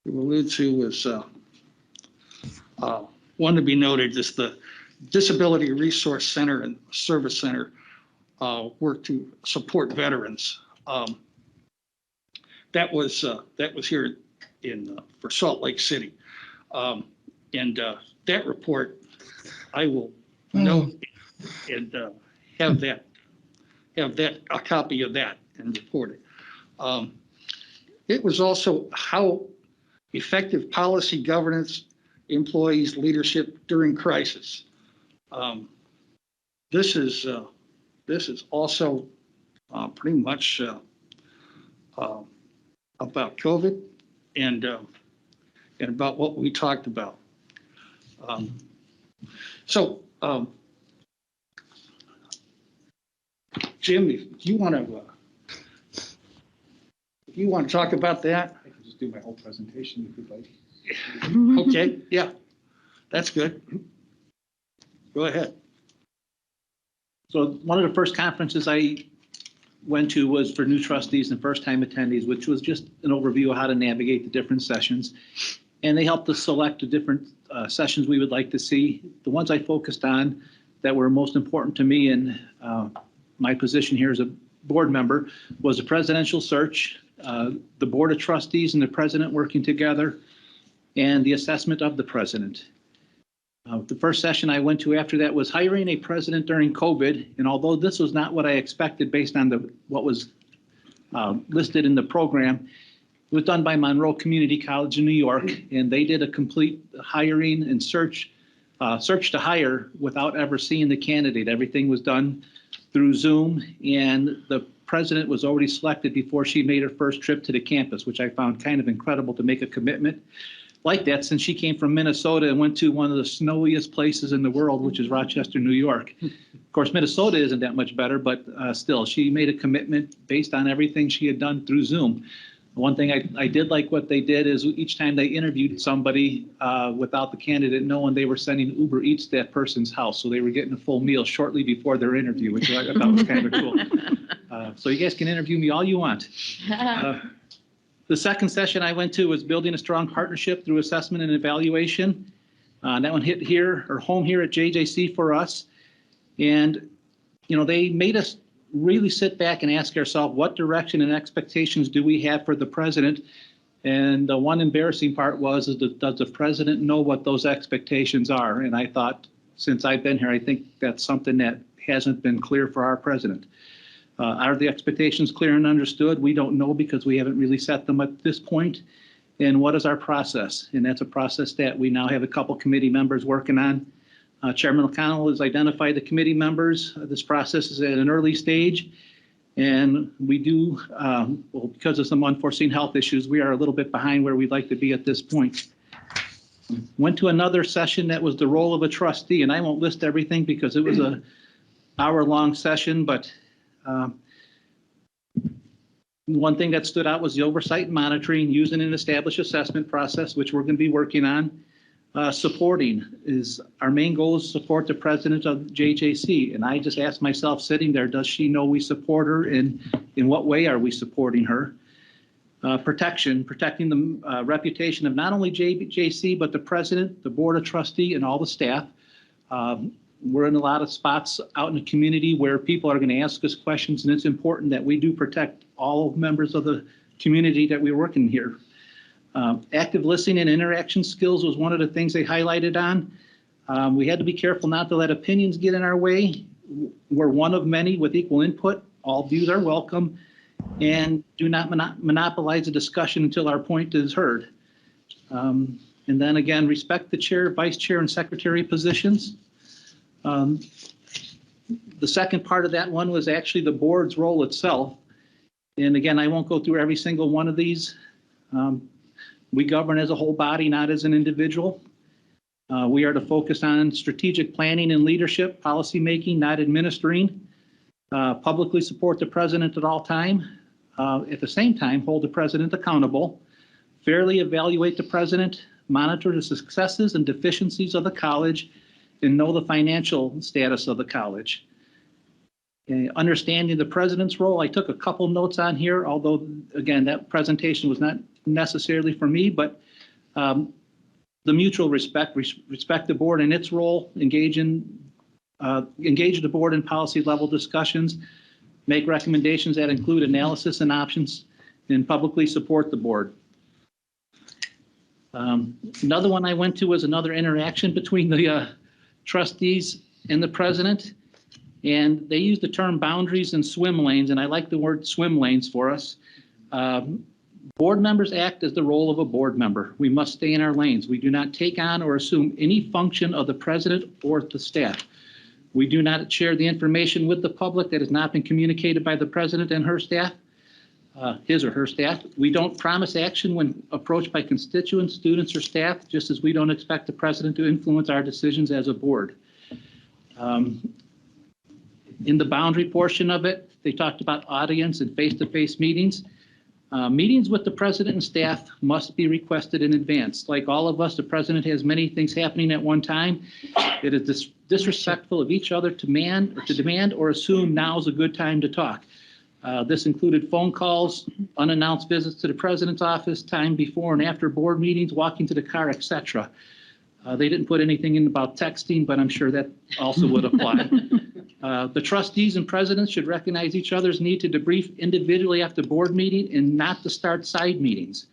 allude to was one to be noted is the Disability Resource Center and Service Center work to support veterans. That was here for Salt Lake City, and that report I will note and have a copy of that and report it. It was also how effective policy governance, employees leadership during crisis. This is also pretty much about COVID and about what we talked about. Jim, if you want to talk about that. I can just do my whole presentation if you'd like. Okay, yeah, that's good. Go ahead. So one of the first conferences I went to was for new trustees and first-time attendees, which was just an overview of how to navigate the different sessions. And they helped us select the different sessions we would like to see. The ones I focused on that were most important to me in my position here as a board member was the presidential search, the board of trustees and the president working together, and the assessment of the president. The first session I went to after that was hiring a president during COVID. And although this was not what I expected based on what was listed in the program, it was done by Monroe Community College in New York, and they did a complete hiring and search to hire without ever seeing the candidate. Everything was done through Zoom, and the president was already selected before she made her first trip to the campus, which I found kind of incredible to make a commitment like that, since she came from Minnesota and went to one of the snowiest places in the world, which is Rochester, New York. Of course, Minnesota isn't that much better, but still, she made a commitment based on everything she had done through Zoom. One thing I did like what they did is each time they interviewed somebody without the candidate knowing, they were sending Uber Eats to that person's house. So they were getting a full meal shortly before their interview, which I thought was kind of cool. So you guys can interview me all you want. The second session I went to was building a strong partnership through assessment and evaluation. That one hit home here at JJC for us. And, they made us really sit back and ask ourselves, what direction and expectations do we have for the president? And the one embarrassing part was, does the president know what those expectations are? And I thought, since I've been here, I think that's something that hasn't been clear for our president. Are the expectations clear and understood? We don't know because we haven't really set them at this point. and what is our process? And that's a process that we now have a couple committee members working on. Chairman O'Connell has identified the committee members. This process is at an early stage. And we do, well, because of some unforeseen health issues, we are a little bit behind where we'd like to be at this point. Went to another session that was the role of a trustee, and I won't list everything because it was a hour-long session, but one thing that stood out was the oversight and monitoring using an established assessment process, which we're going to be working on. Supporting is our main goal is to support the president of JJC. And I just asked myself sitting there, does she know we support her, and in what way are we supporting her? Protecting the reputation of not only JJC, but the president, the board of trustee, and all the staff. We're in a lot of spots out in the community where people are going to ask us questions, and it's important that we do protect all members of the community that we work in here. Active listening and interaction skills was one of the things they highlighted on. We had to be careful not to let opinions get in our way. We're one of many with equal input. All views are welcome, and do not monopolize the discussion until our point is heard. And then again, respect the chair, vice chair, and secretary positions. The second part of that one was actually the board's role itself. And again, I won't go through every single one of these. We govern as a whole body, not as an individual. We are to focus on strategic planning and leadership, policy making, not administering. Publicly support the president at all time. At the same time, hold the president accountable. Fairly evaluate the president, monitor the successes and deficiencies of the college, and know the financial status of the college. Understanding the president's role, I took a couple notes on here, although, again, that presentation was not necessarily for me, but the mutual respect the board and its role, engage the board in policy level discussions, make recommendations that include analysis and options, and publicly support the board. Another one I went to was another interaction between the trustees and the president. And they use the term boundaries and swim lanes, and I like the word swim lanes for us. Board members act as the role of a board member. We must stay in our lanes. We do not take on or assume any function of the president or the staff. We do not share the information with the public that has not been communicated by the president and her staff, his or her staff. We don't promise action when approached by constituents, students, or staff, just as we don't expect the president to influence our decisions as a board. In the boundary portion of it, they talked about audience and face-to-face meetings. Meetings with the president and staff must be requested in advance. Like all of us, the president has many things happening at one time. It is disrespectful of each other to demand or assume now is a good time to talk. This included phone calls, unannounced visits to the president's office, time before and after board meetings, walking to the car, etc. They didn't put anything in about texting, but I'm sure that also would apply. The trustees and presidents should recognize each other's need to debrief individually after board meeting and not to start side meetings.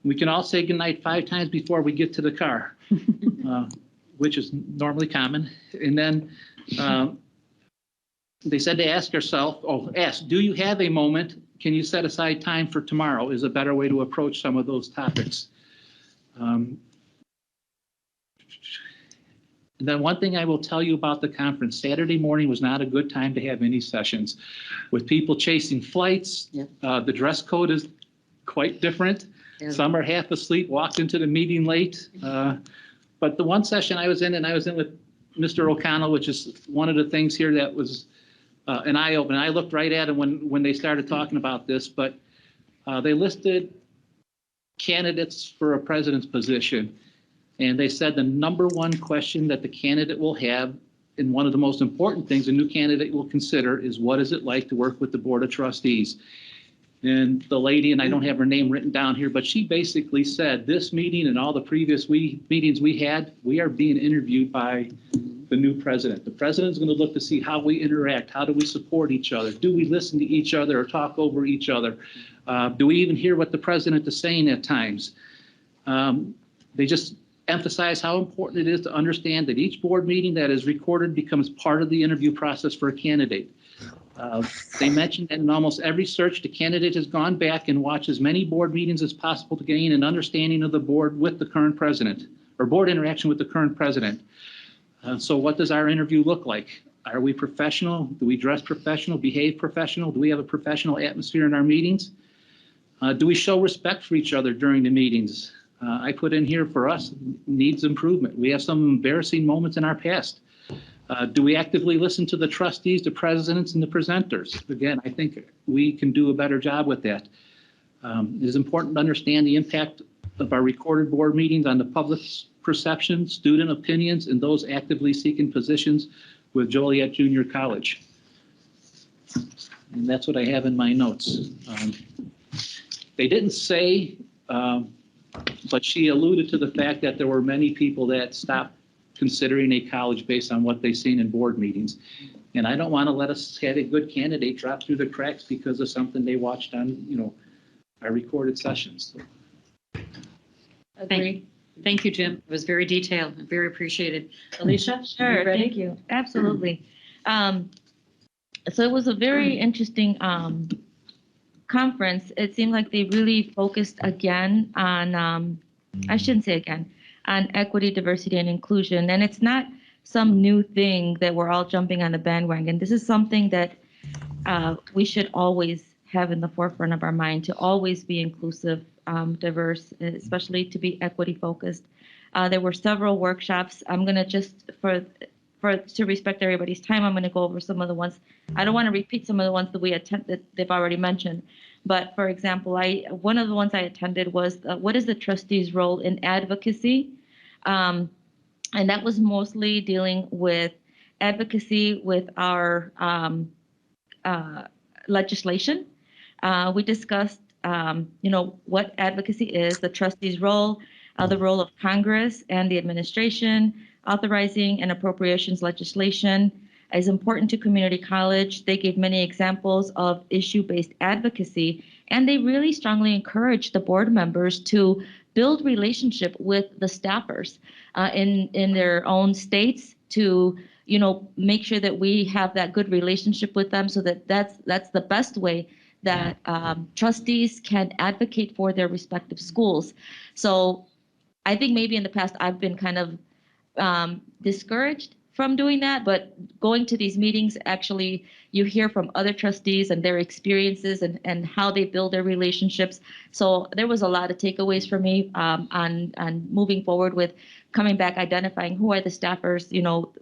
We can all say goodnight 5 times before we get to the car, which is normally common. And then they said to ask, do you have a moment? Can you set aside time for tomorrow is a better way to approach some of those topics. And then one thing I will tell you about the conference, Saturday morning was not a good time to have any sessions. With people chasing flights, the dress code is quite different. Some are half asleep, walked into the meeting late. But the one session I was in, and I was in with Mr. O'Connell, which is one of the things here that was an eye-opener. I looked right at him when they started talking about this, but they listed candidates for a president's position. And they said the number one question that the candidate will have, and one of the most important things a new candidate will consider, is what is it like to work with the Board of Trustees? And the lady, and I don't have her name written down here, but she basically said this meeting and all the previous meetings we had, we are being interviewed by the new president. The president's going to look to see how we interact. How do we support each other? Do we listen to each other or talk over each other? Do we even hear what the president is saying at times? They just emphasize how important it is to understand that each board meeting that is recorded becomes part of the interview process for a candidate. They mentioned that in almost every search, the candidate has gone back and watched as many board meetings as possible to gain an understanding of the board with the current president, or board interaction with the current president. So what does our interview look like? Are we professional? Do we dress professional, behave professional? Do we have a professional atmosphere in our meetings? Do we show respect for each other during the meetings? I put in here for us, needs improvement. We have some embarrassing moments in our past. Do we actively listen to the trustees, the presidents, and the presenters? Again, I think we can do a better job with that. It is important to understand the impact of our recorded board meetings on the public's perception, student opinions, and those actively seeking positions with Joliet Junior College. And that's what I have in my notes. They didn't say, but she alluded to the fact that there were many people that stopped considering a college based on what they've seen in board meetings. And I don't want to let us have a good candidate drop through the cracks because of something they watched on, our recorded sessions. Agree. Thank you, Jim. It was very detailed and very appreciated. Alicia? Sure, you ready? thank you. Absolutely. So it was a very interesting conference. It seemed like they really focused again on, I shouldn't say again, on equity, diversity, and inclusion. And it's not some new thing that we're all jumping on the bandwagon. This is something that we should always have in the forefront of our mind, to always be inclusive, diverse, especially to be equity focused. There were several workshops. I'm going to just, to respect everybody's time, I'm going to go over some of the ones. I don't want to repeat some of the ones that we attended, they've already mentioned. But for example, one of the ones I attended was what is the trustee's role in advocacy? And that was mostly dealing with advocacy with our legislation. We discussed, what advocacy is, the trustee's role, the role of Congress and the administration, authorizing and appropriations legislation is important to community college. They gave many examples of issue-based advocacy, and they really strongly encouraged the board members to build relationship with the staffers in their own states to, make sure that we have that good relationship with them, so that's the best way that trustees can advocate for their respective schools. So I think maybe in the past I've been kind of discouraged from doing that, but going to these meetings, actually you hear from other trustees and their experiences and how they build their relationships. So there was a lot of takeaways for me on moving forward with coming back, identifying who are the staffers,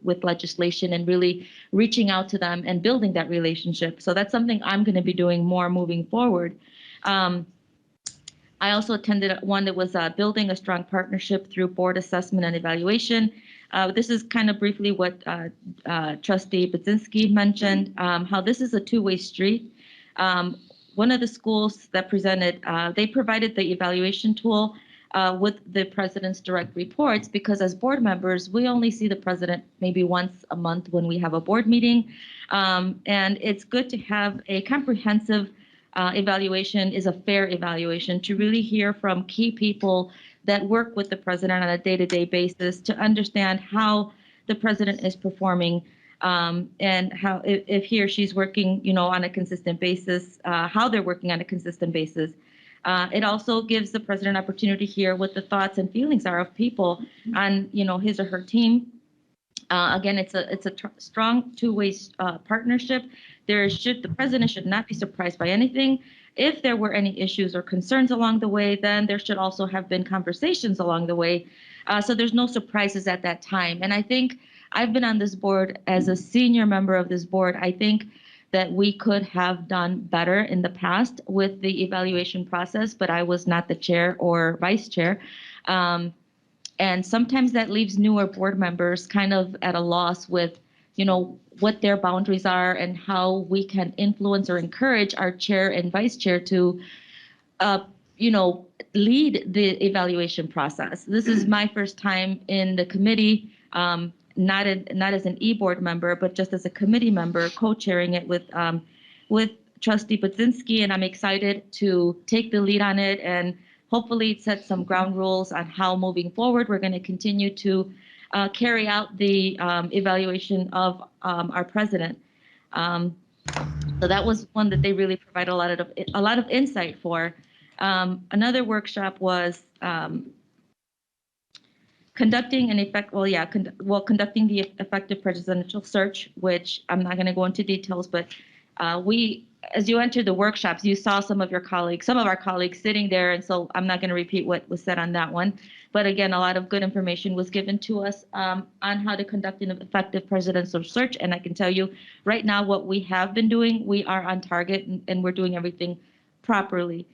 with legislation, and really reaching out to them and building that relationship. So that's something I'm going to be doing more moving forward. I also attended one that was building a strong partnership through board assessment and evaluation. This is kind of briefly what Trustee Budzinski mentioned, how this is a two-way street. One of the schools that presented, they provided the evaluation tool with the president's direct reports, because as board members, we only see the president maybe once a month when we have a board meeting. And it's good to have a comprehensive evaluation, is a fair evaluation, to really hear from key people that work with the president on a day-to-day basis to understand how the president is performing, and how, if he or she's working, on a consistent basis, how they're working on a consistent basis. It also gives the president an opportunity to hear what the thoughts and feelings are of people on, his or her team. Again, it's a strong two-way partnership. The president should not be surprised by anything. If there were any issues or concerns along the way, then there should also have been conversations along the way. So there's no surprises at that time. And I think I've been on this board as a senior member of this board. I think that we could have done better in the past with the evaluation process, but I was not the chair or vice chair. And sometimes that leaves newer board members kind of at a loss with, what their boundaries are and how we can influence or encourage our chair and vice chair to, lead the evaluation process. This is my first time in the committee, not as an e-board member, but just as a committee member, co-chairing it with Trustee Budzinski, and I'm excited to take the lead on it, and hopefully it sets some ground rules on how moving forward we're going to continue to carry out the evaluation of our president. So that was one that they really provide a lot of insight for. Another workshop was conducting conducting the effective presidential search, which I'm not going to go into details, but as you entered the workshops, you saw some of our colleagues sitting there, and so I'm not going to repeat what was said on that one. But again, a lot of good information was given to us on how to conduct an effective presidential search, and I can tell you right now what we have been doing, we are on target and we're doing everything properly.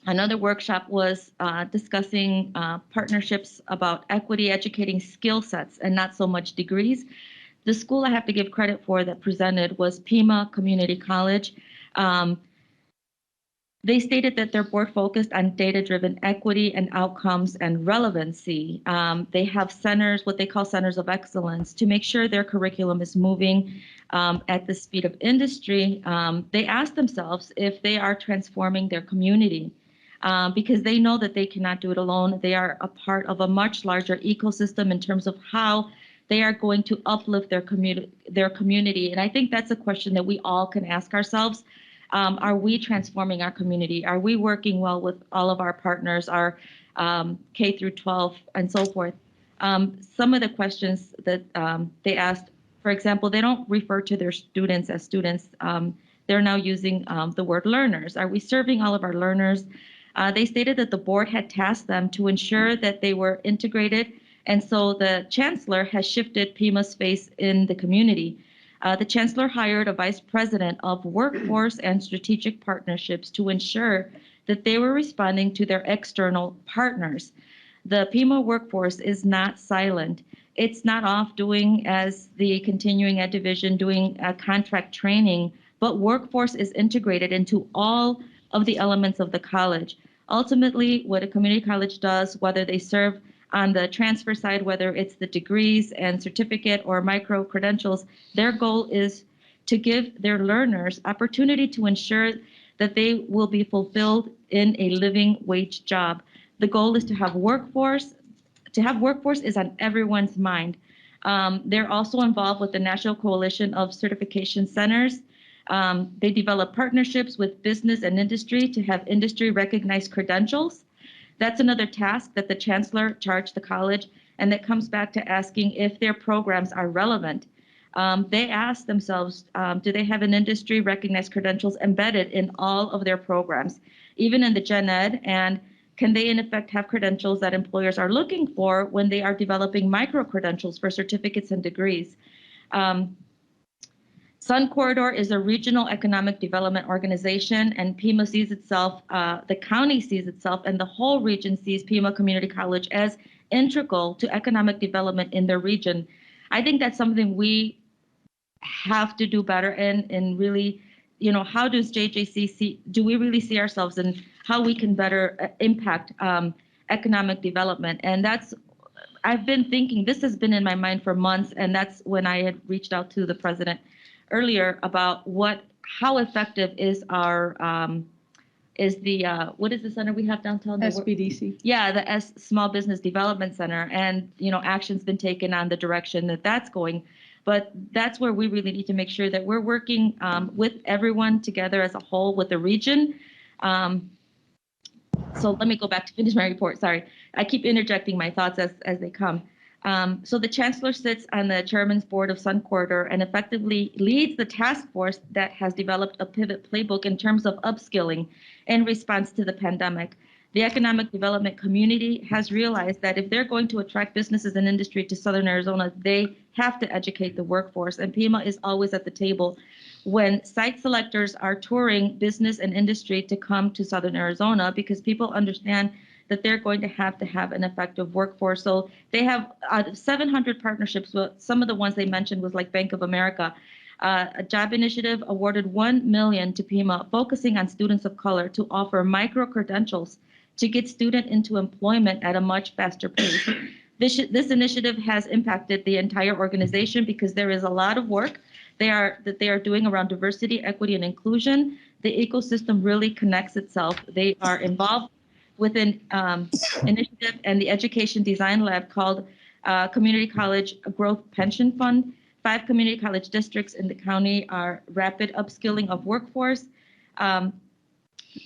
Another workshop was discussing partnerships about equity, educating skill sets and not so much degrees. The school I have to give credit for that presented was Pima Community College. They stated that their board focused on data-driven equity and outcomes and relevancy. They have centers, what they call centers of excellence, to make sure their curriculum is moving at the speed of industry. They asked themselves if they are transforming their community. Because they know that they cannot do it alone. They are a part of a much larger ecosystem in terms of how they are going to uplift their community. And I think that's a question that we all can ask ourselves. Are we transforming our community? Are we working well with all of our partners, our K through 12 and so forth? Some of the questions that they asked, for example, they don't refer to their students as students. They're now using the word learners. Are we serving all of our learners? They stated that the board had tasked them to ensure that they were integrated, and so the chancellor has shifted Pima's face in the community. The chancellor hired a vice president of workforce and strategic partnerships to ensure that they were responding to their external partners. The Pima workforce is not silent. It's not off doing, as the continuing ed division, doing contract training, but workforce is integrated into all of the elements of the college. Ultimately, what a community college does, whether they serve on the transfer side, whether it's the degrees and certificate or micro credentials, their goal is to give their learners opportunity to ensure that they will be fulfilled in a living wage job. The goal is to have workforce. To have workforce is on everyone's mind. They're also involved with the National Coalition of Certification Centers. They develop partnerships with business and industry to have industry recognized credentials. That's another task that the chancellor charged the college, and that comes back to asking if their programs are relevant. They asked themselves, do they have an industry recognized credentials embedded in all of their programs, even in the gen ed, and can they in effect have credentials that employers are looking for when they are developing micro credentials for certificates and degrees? Sun Corridor is a regional economic development organization, and Pima sees itself, the county sees itself, and the whole region sees Pima Community College as integral to economic development in their region. I think that's something we have to do better in really, how does JJC see, do we really see ourselves in how we can better impact economic development? And I've been thinking, this has been in my mind for months, and that's when I had reached out to the president earlier about how effective is our what is the center we have downtown? SBDC. Yeah, the Small Business Development Center, and action's been taken on the direction that that's going. But that's where we really need to make sure that we're working with everyone together as a whole with the region. So let me go back to finish my report. Sorry, I keep interjecting my thoughts as they come. So the chancellor sits on the chairman's board of Sun Corridor and effectively leads the task force that has developed a pivot playbook in terms of upskilling in response to the pandemic. The economic development community has realized that if they're going to attract businesses and industry to Southern Arizona, they have to educate the workforce. And Pima is always at the table when site selectors are touring business and industry to come to Southern Arizona, because people understand that they're going to have an effective workforce. So they have 700 partnerships. Well, some of the ones they mentioned was like Bank of America. A job initiative awarded $1 million to Pima, focusing on students of color to offer micro credentials to get student into employment at a much faster pace. This initiative has impacted the entire organization because there is a lot of work they are doing around diversity, equity, and inclusion. The ecosystem really connects itself. They are involved with an initiative and the Education Design Lab called Community College Growth Pension Fund. 5 community college districts in the county are rapid upskilling of workforce.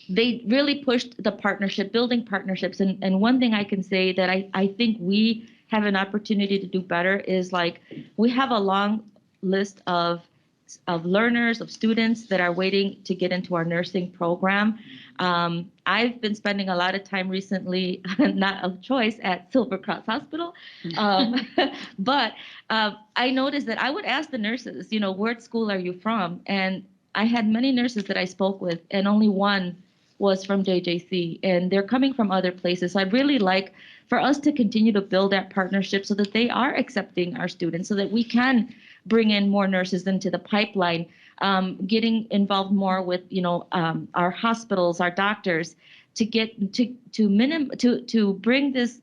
They really pushed the partnership, building partnerships. And one thing I can say that I think we have an opportunity to do better is like, we have a long list of learners, of students that are waiting to get into our nursing program. I've been spending a lot of time recently, not of choice, at Silver Cross Hospital. But I noticed that I would ask the nurses, you know, what school are you from? And I had many nurses that I spoke with, and only one was from JJC, and they're coming from other places. So I'd really like for us to continue to build that partnership so that they are accepting our students, so that we can bring in more nurses into the pipeline, getting involved more with, you know, our hospitals, our doctors, to get to bring this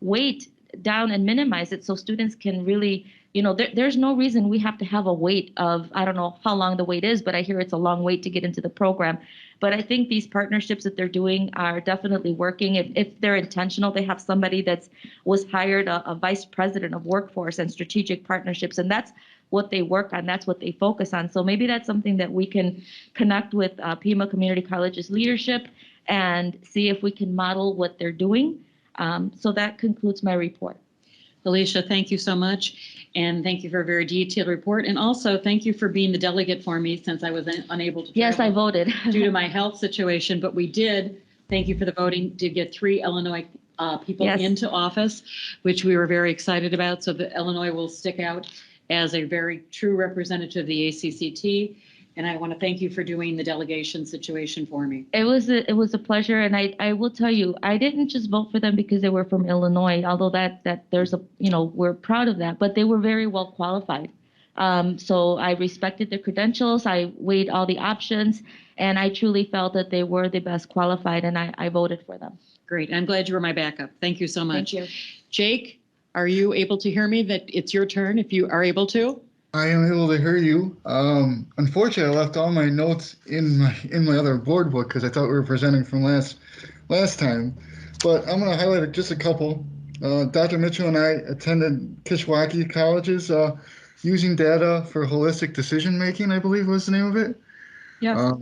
weight down and minimize it, so students can really, you know, there's no reason we have to have a wait of, I don't know how long the wait is, but I hear it's a long wait to get into the program. But I think these partnerships that they're doing are definitely working. If they're intentional, they have somebody was hired, a vice president of workforce and strategic partnerships, and that's what they work on. That's what they focus on. So maybe that's something that we can connect with Pima Community College's leadership and see if we can model what they're doing. So that concludes my report. Alicia, thank you so much. And thank you for a very detailed report. And also thank you for being the delegate for me, since I was unable to. Yes, I voted. Due to my health situation, but we did, thank you for the voting, did get 3 Illinois people Yes. into office, which we were very excited about. So the Illinois will stick out as a very true representative of the ACCT. And I want to thank you for doing the delegation situation for me. It was a pleasure, and I will tell you, I didn't just vote for them because they were from Illinois, although that there's a, you know, we're proud of that, but they were very well qualified. So I respected their credentials, I weighed all the options, and I truly felt that they were the best qualified, and I voted for them. Great. I'm glad you were my backup. Thank you so much. Thank you. Jake, are you able to hear me? That it's your turn if you are able to? I am able to hear you. Unfortunately, I left all my notes in my other board book because I thought we were presenting from last time. But I'm going to highlight just a couple. Dr. Mitchell and I attended Kishwaukee College's using data for holistic decision making, I believe was the name of it. Yes.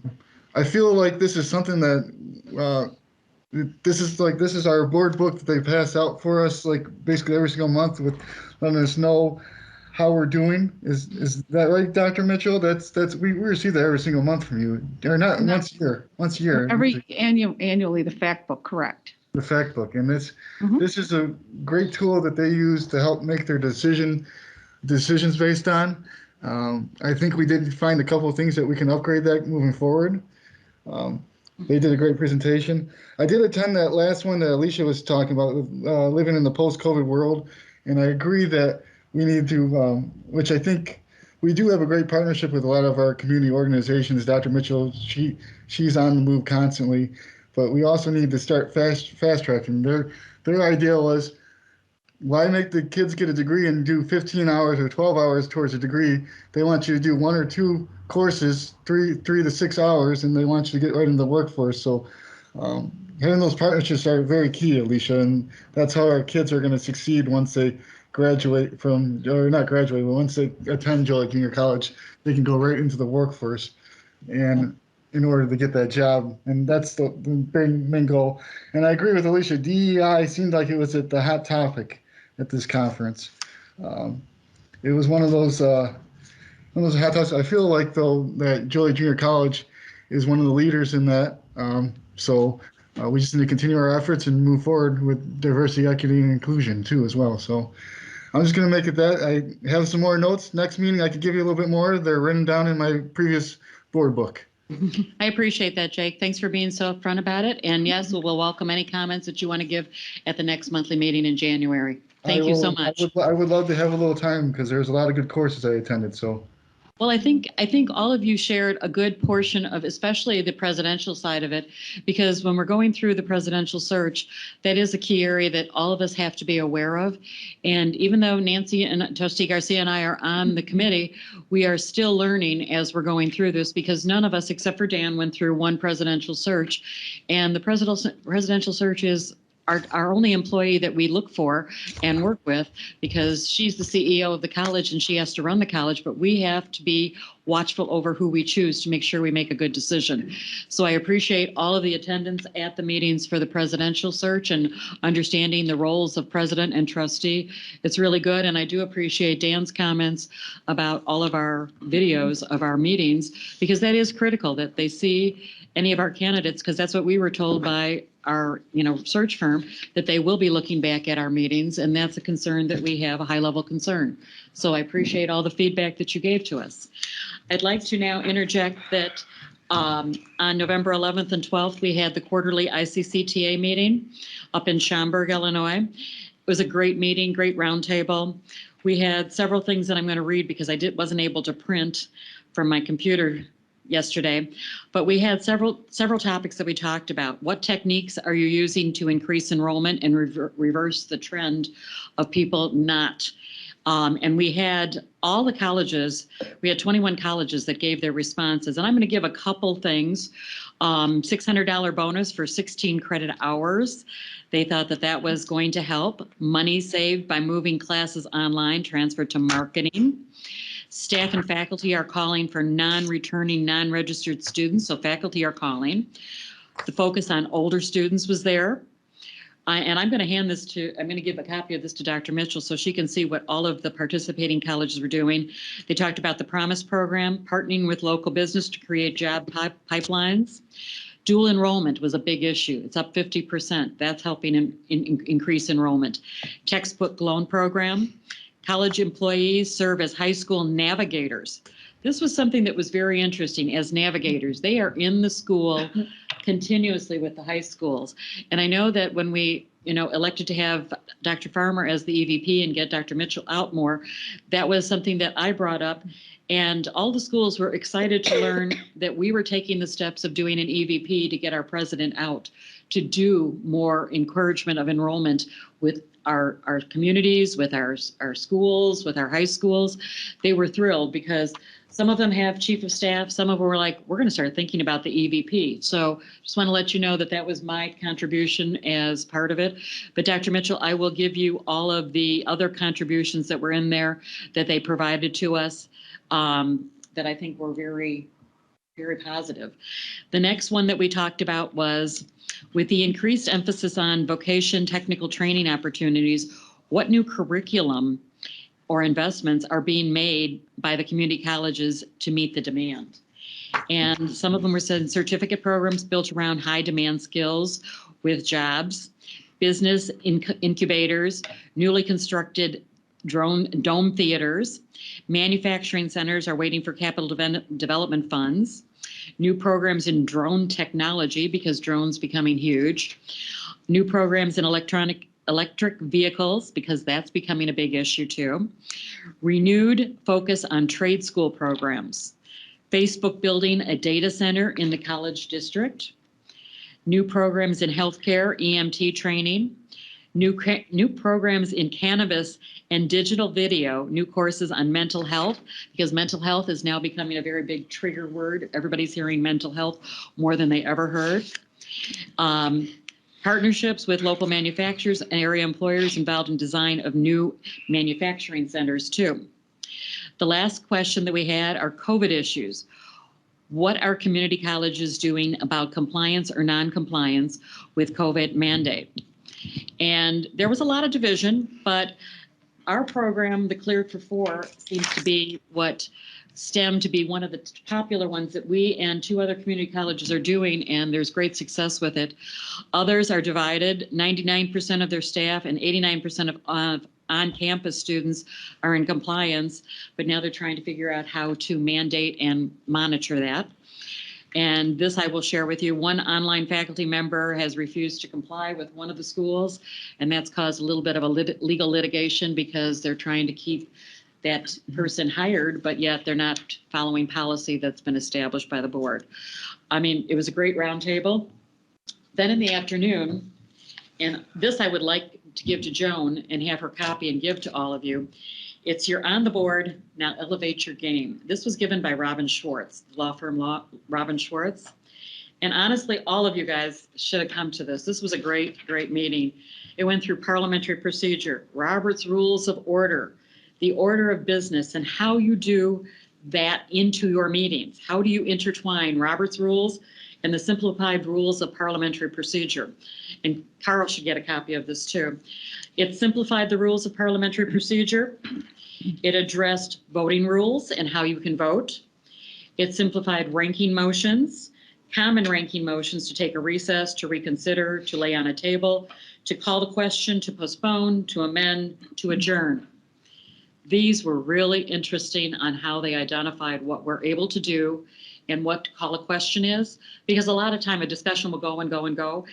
I feel like this is something that this is our board book that they pass out for us, like basically every single month, with letting us know how we're doing. Is that right, Dr. Mitchell? We receive that every single month from you, or not? No. Once a year. Annually, the fact book, correct. The fact book, and this Mhm. this is a great tool that they use to help make their decisions based on. I think we did find a couple of things that we can upgrade that moving forward. They did a great presentation. I did attend that last one that Alicia was talking about, living in the post-COVID world, and I agree that we need to, which I think we do have a great partnership with a lot of our community organizations. Dr. Mitchell, she's on the move constantly, but we also need to start fast tracking. Their idea was, why make the kids get a degree and do 15 hours or 12 hours towards a degree? They want you to do 1 or 2 courses, 3 to 6 hours, and they want you to get right into the workforce. So having those partnerships are very key, Alicia, and that's how our kids are going to succeed once they graduate from, or not graduate, but once they attend Joliet Junior College, they can go right into the workforce, and in order to get that job. And that's the main goal. And I agree with Alicia, DEI seemed like it was at the hot topic at this conference. It was one of those hot topics. I feel like, though, that Joliet Junior College is one of the leaders in that. So we just need to continue our efforts and move forward with diversity, equity, and inclusion too, as well. So I'm just going to make it that. I have some more notes. Next meeting, I could give you a little bit more. They're written down in my previous board book. I appreciate that, Jake. Thanks for being so upfront about it. And yes, we'll welcome any comments that you want to give at the next monthly meeting in January. Thank you so much. I would love to have a little time because there's a lot of good courses I attended. So. Well, I think all of you shared a good portion of, especially the presidential side of it, because when we're going through the presidential search, that is a key area that all of us have to be aware of. And even though Nancy and Trustee Garcia and I are on the committee, we are still learning as we're going through this, because none of us, except for Dan, went through one presidential search. And the presidential search is our only employee that we look for and work with, because she's the CEO of the college and she has to run the college, but we have to be watchful over who we choose to make sure we make a good decision. So I appreciate all of the attendance at the meetings for the presidential search and understanding the roles of president and trustee. It's really good. And I do appreciate Dan's comments about all of our videos of our meetings, because that is critical that they see any of our candidates, because that's what we were told by our, search firm, that they will be looking back at our meetings, and that's a concern that we have, a high-level concern. So I appreciate all the feedback that you gave to us. I'd like to now interject that on November 11th and 12th, we had the quarterly ICCTA meeting up in Schaumburg, Illinois. It was a great meeting, great roundtable. We had several things that I'm going to read because I wasn't able to print from my computer yesterday, but we had several topics that we talked about. What techniques are you using to increase enrollment and reverse the trend of people not? And we had all the colleges, we had 21 colleges that gave their responses. And I'm going to give a couple things. $600 bonus for 16 credit hours. They thought that that was going to help. Money saved by moving classes online, transferred to marketing. Staff and faculty are calling for non-returning, non-registered students, so faculty are calling. The focus on older students was there. And I'm going to give a copy of this to Dr. Mitchell so she can see what all of the participating colleges were doing. They talked about the Promise program, partnering with local business to create job pipelines. Dual enrollment was a big issue. It's up 50%. That's helping increase enrollment. Textbook loan program. College employees serve as high school navigators. This was something that was very interesting. As navigators, they are in the school continuously with the high schools. And I know that when we, elected to have Dr. Farmer as the EVP and get Dr. Mitchell out more, that was something that I brought up. And all the schools were excited to learn that we were taking the steps of doing an EVP to get our president out, to do more encouragement of enrollment with our communities, with our schools, with our high schools. They were thrilled because some of them have chief of staff. Some of them were like, we're going to start thinking about the EVP. So just want to let you know that that was my contribution as part of it. But Dr. Mitchell, I will give you all of the other contributions that were in there that they provided to us that I think were very, very positive. The next one that we talked about was, with the increased emphasis on vocation technical training opportunities, what new curriculum or investments are being made by the community colleges to meet the demand? And some of them were said certificate programs built around high demand skills with jobs, business incubators, newly constructed dome theaters, manufacturing centers are waiting for capital development funds, new programs in drone technology because drones becoming huge, new programs in electric vehicles because that's becoming a big issue too, renewed focus on trade school programs, Facebook building a data center in the college district, new programs in healthcare, EMT training, new programs in cannabis and digital video, new courses on mental health, because mental health is now becoming a very big trigger word. Everybody's hearing mental health more than they ever heard. Partnerships with local manufacturers and area employers involved in design of new manufacturing centers too. The last question that we had are COVID issues. What are community colleges doing about compliance or non-compliance with COVID mandate? And there was a lot of division, but our program, the Cleared for Four, seems to be what STEM to be one of the popular ones that we and two other community colleges are doing, and there's great success with it. Others are divided. 99% of their staff and 89% of on-campus students are in compliance, but now they're trying to figure out how to mandate and monitor that. And this I will share with you. One online faculty member has refused to comply with one of the schools, and that's caused a little bit of a legal litigation because they're trying to keep that person hired, but yet they're not following policy that's been established by the board. I mean, it was a great roundtable. Then in the afternoon, and this I would like to give to Joan and have her copy and give to all of you. It's you're on the board, now elevate your game. This was given by Robin Schwartz, law firm Robin Schwartz. And honestly, all of you guys should have come to this. This was a great, great meeting. It went through parliamentary procedure, Robert's Rules of Order, the order of business, and how you do that into your meetings. How do you intertwine Robert's Rules and the Simplified Rules of Parliamentary Procedure? And Carl should get a copy of this too. It simplified the rules of parliamentary procedure. It addressed voting rules and how you can vote. It simplified ranking motions, common ranking motions to take a recess, to reconsider, to lay on a table, to call the question, to postpone, to amend, to adjourn. These were really interesting on how they identified what we're able to do and what to call a question is, because a lot of time a discussion will go and go and go,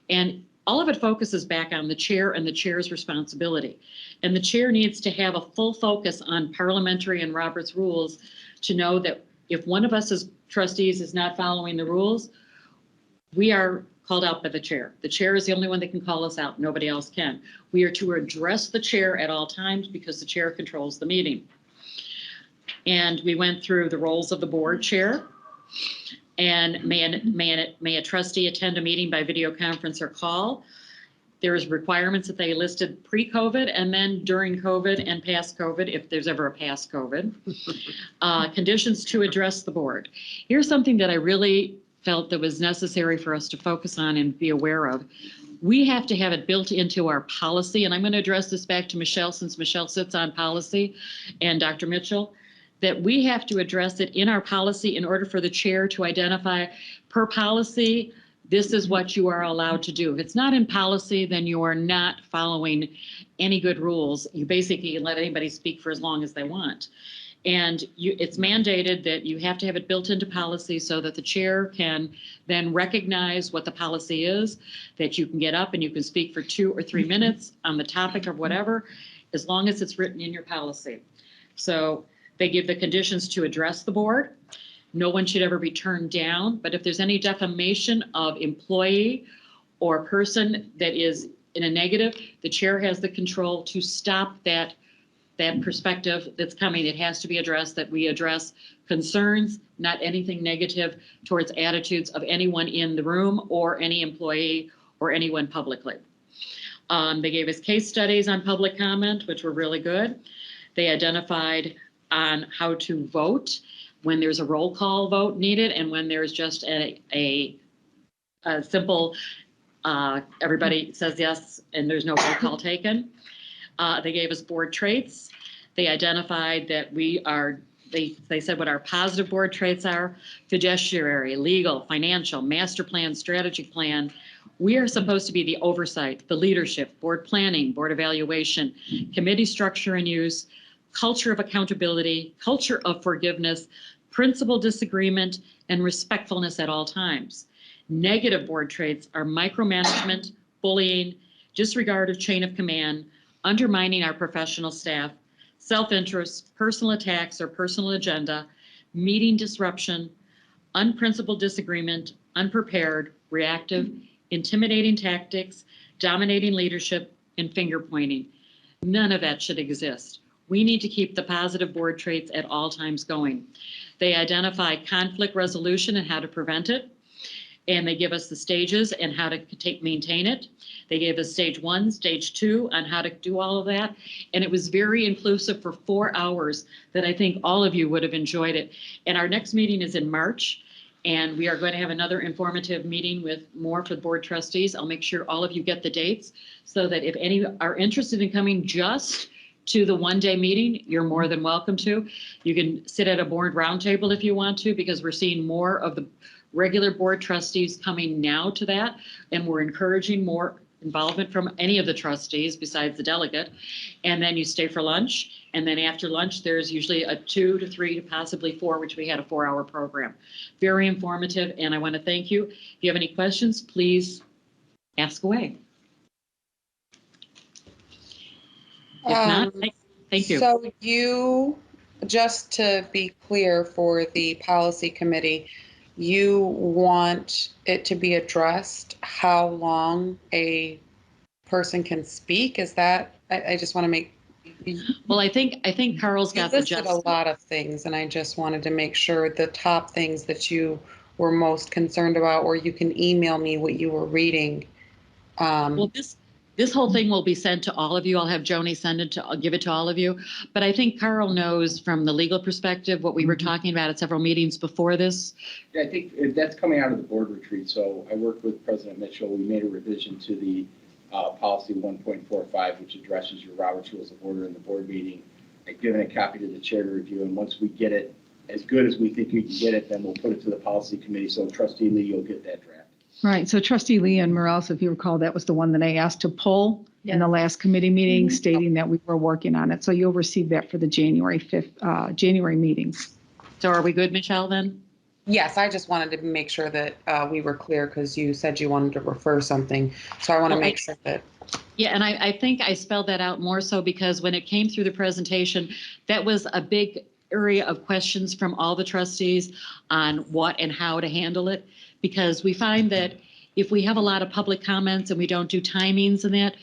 and all of it focuses back on the chair and the chair's responsibility. And the chair needs to have a full focus on parliamentary and Robert's rules to know that if one of us as trustees is not following the rules, we are called out by the chair. The chair is the only one that can call us out. Nobody else can. We are to address the chair at all times because the chair controls the meeting. And we went through the roles of the board chair. And may a trustee attend a meeting by video conference or call? There's requirements that they listed pre-COVID and then during COVID and past COVID, if there's ever a past COVID. Conditions to address the board. Here's something that I really felt that was necessary for us to focus on and be aware of. We have to have it built into our policy, and I'm going to address this back to Michelle since Michelle sits on policy and Dr. Mitchell, that we have to address it in our policy in order for the chair to identify per policy, this is what you are allowed to do. If it's not in policy, then you are not following any good rules. You basically let anybody speak for as long as they want. And it's mandated that you have to have it built into policy so that the chair can then recognize what the policy is, that you can get up and you can speak for 2 or 3 minutes on the topic of whatever, as long as it's written in your policy. So they give the conditions to address the board. No one should ever be turned down, but if there's any defamation of employee or person that is in a negative, the chair has the control to stop that perspective that's coming. It has to be addressed, that we address concerns, not anything negative towards attitudes of anyone in the room or any employee or anyone publicly. They gave us case studies on public comment, which were really good. They identified on how to vote when there's a roll call vote needed and when there's just a simple, everybody says yes and there's no roll call taken. They gave us board traits. They identified that they said what our positive board traits are: fiduciary, legal, financial, master plan, strategy plan. We are supposed to be the oversight, the leadership, board planning, board evaluation, committee structure and use, culture of accountability, culture of forgiveness, principal disagreement, and respectfulness at all times. Negative board traits are micromanagement, bullying, disregard of chain of command, undermining our professional staff, self-interest, personal attacks or personal agenda, meeting disruption, unprincipled disagreement, unprepared, reactive, intimidating tactics, dominating leadership, and finger pointing. None of that should exist. We need to keep the positive board traits at all times going. They identify conflict resolution and how to prevent it. And they give us the stages and how to maintain it. They gave us stage 1, stage 2 on how to do all of that. And it was very inclusive for 4 hours that I think all of you would have enjoyed it. And our next meeting is in March. And we are going to have another informative meeting with more for the board trustees. I'll make sure all of you get the dates so that if any are interested in coming just to the one-day meeting, you're more than welcome to. You can sit at a board roundtable if you want to, because we're seeing more of the regular board trustees coming now to that, and we're encouraging more involvement from any of the trustees besides the delegate. And then you stay for lunch, and then after lunch there's usually a 2 to 3 to possibly 4, which we had a 4-hour program. Very informative, and I want to thank you. If you have any questions, please ask away. If not, thank you. So you, just to be clear for the policy committee, you want it to be addressed how long a person can speak? Is that, I just want to make. Well, I think Carl's got the listed a lot of things, and I just wanted to make sure the top things that you were most concerned about, or you can email me what you were reading. Well, this whole thing will be sent to all of you. I'll have Joni send it to, I'll give it to all of you. But I think Carl knows from the legal perspective what we were talking about at several meetings before this. Yeah, I think that's coming out of the board retreat. So I worked with President Mitchell. We made a revision to the policy 1.45, which addresses your Robert's Rules of Order in the board meeting. I've given a copy to the chair to review, and once we get it as good as we think we can get it, then we'll put it to the policy committee. So Trustee Lee, you'll get that draft. Right, so Trustee Lee and Morales, if you recall, that was the one that I asked to pull in the last committee meeting, stating that we were working on it. So you'll receive that for the January 5th, January meetings. So are we good, Michelle, then? Yes, I just wanted to make sure that we were clear because you said you wanted to refer something. So I want to make sure that. Yeah, and I think I spelled that out more so because when it came through the presentation, that was a big area of questions from all the trustees on what and how to handle it. Because we find that if we have a lot of public comments and we don't do timings and that,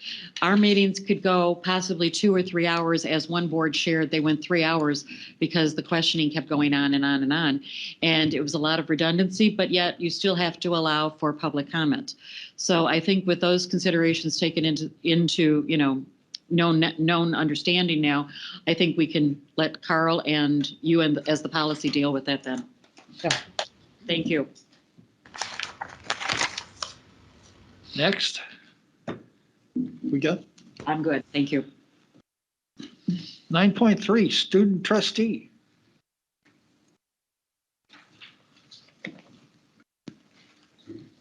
our meetings could go possibly 2 or 3 hours. As one board shared, they went 3 hours because the questioning kept going on and on and on. And it was a lot of redundancy, but yet you still have to allow for public comment. So I think with those considerations taken into you know, known understanding now, I think we can let Carl and you and as the policy deal with that then. Yeah. Thank you. Next. We got I'm good, thank you. 9.3, student trustee.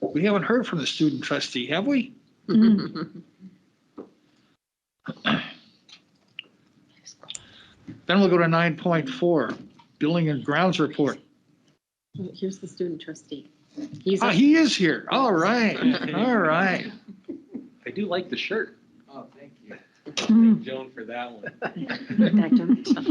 We haven't heard from the student trustee, have we? Then we'll go to 9.4, building and grounds report. Here's the student trustee. He is here. All right. All right. I do like the shirt. Oh, thank you. Thank Joan for that one. Dr. Mitchell.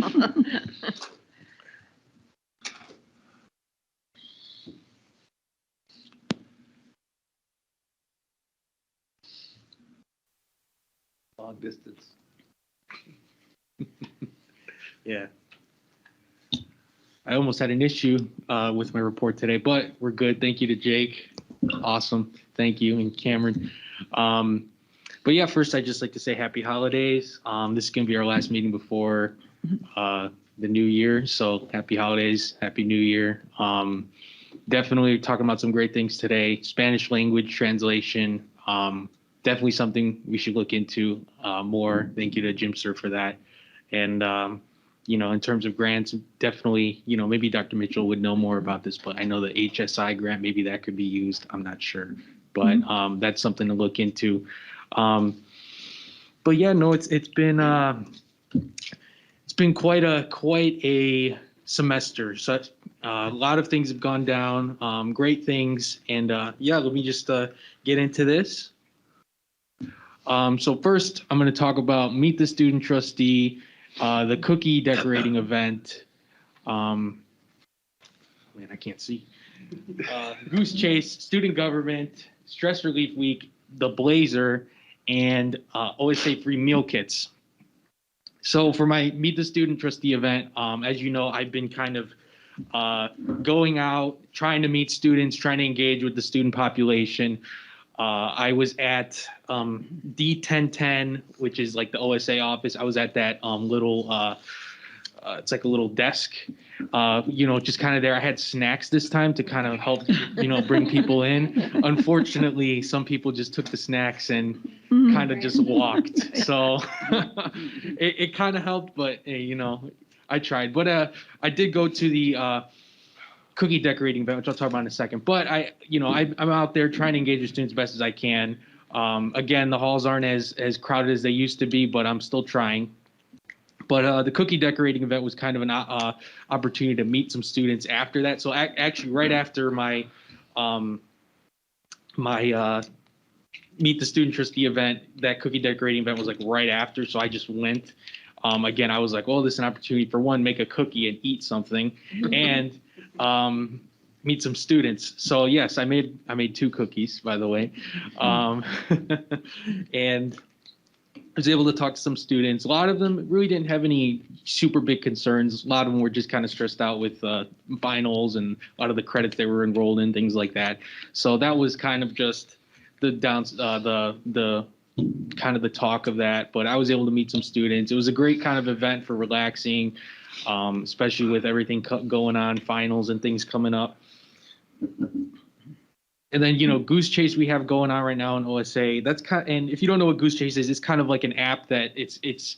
Long distance. Yeah. I almost had an issue with my report today, but we're good. Thank you to Jake. Awesome. Thank you. And Cameron. But yeah, first I'd just like to say happy holidays. This is going to be our last meeting before the new year. So happy holidays. Happy New Year. Definitely talking about some great things today. Spanish language translation. Definitely something we should look into more. Thank you to Jim Sir for that. And you know, in terms of grants, definitely, you know, maybe Dr. Mitchell would know more about this, but I know the HSI grant, maybe that could be used. I'm not sure, but that's something to look into. But yeah, no, it's been quite a semester. So a lot of things have gone down, great things. And yeah, let me just get into this. So first, I'm going to talk about Meet the Student Trustee, the cookie decorating event. Man, I can't see. Goose Chase, Student Government, Stress Relief Week, the Blazer, and OSA free meal kits. So for my Meet the Student Trustee event, as you know, I've been kind of going out, trying to meet students, trying to engage with the student population. I was at D1010, which is like the OSA office. I was at that little, it's like a little desk, you know, just kind of there. I had snacks this time to kind of help, you know, bring people in. Unfortunately, some people just took the snacks and kind of just walked. So it kind of helped, but you know, I tried. But I did go to the cookie decorating event, which I'll talk about in a second. But I'm out there trying to engage with students as best as I can. Again, the halls aren't as crowded as they used to be, but I'm still trying. But the cookie decorating event was kind of an opportunity to meet some students after that. So actually, right after my Meet the Student Trustee event, that cookie decorating event was like right after. So I just went. Again, I was like, oh, this is an opportunity for one, make a cookie and eat something, and meet some students. So yes, I made 2 cookies, by the way, and was able to talk to some students. A lot of them really didn't have any super big concerns. A lot of them were just kind of stressed out with finals and a lot of the credits they were enrolled in, things like that. So that was kind of just the kind of the talk of that. But I was able to meet some students. It was a great kind of event for relaxing, especially with everything going on, finals and things coming up. And then, Goose Chase we have going on right now in OSA. That's and if you don't know what Goose Chase is, it's kind of like an app that it's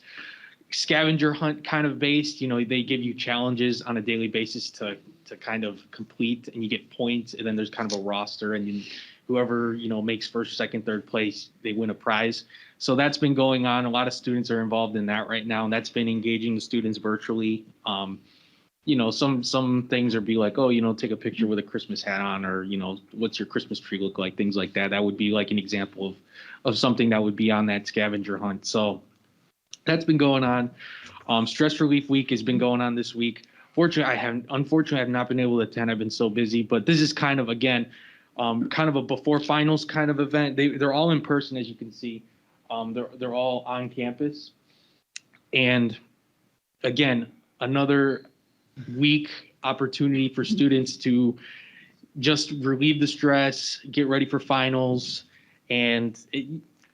scavenger hunt kind of based. They give you challenges on a daily basis to kind of complete, and you get points. And then there's kind of a roster, and whoever makes first, second, third place, they win a prize. So that's been going on. A lot of students are involved in that right now, and that's been engaging the students virtually. Some things are be like, take a picture with a Christmas hat on, or, what's your Christmas tree look like? Things like that. That would be like an example of something that would be on that scavenger hunt. So that's been going on. Stress Relief Week has been going on this week. Unfortunately, I have not been able to attend. I've been so busy, but this is kind of, again, kind of a before finals kind of event. They're all in person, as you can see. They're all on campus. And again, another week opportunity for students to just relieve the stress, get ready for finals. And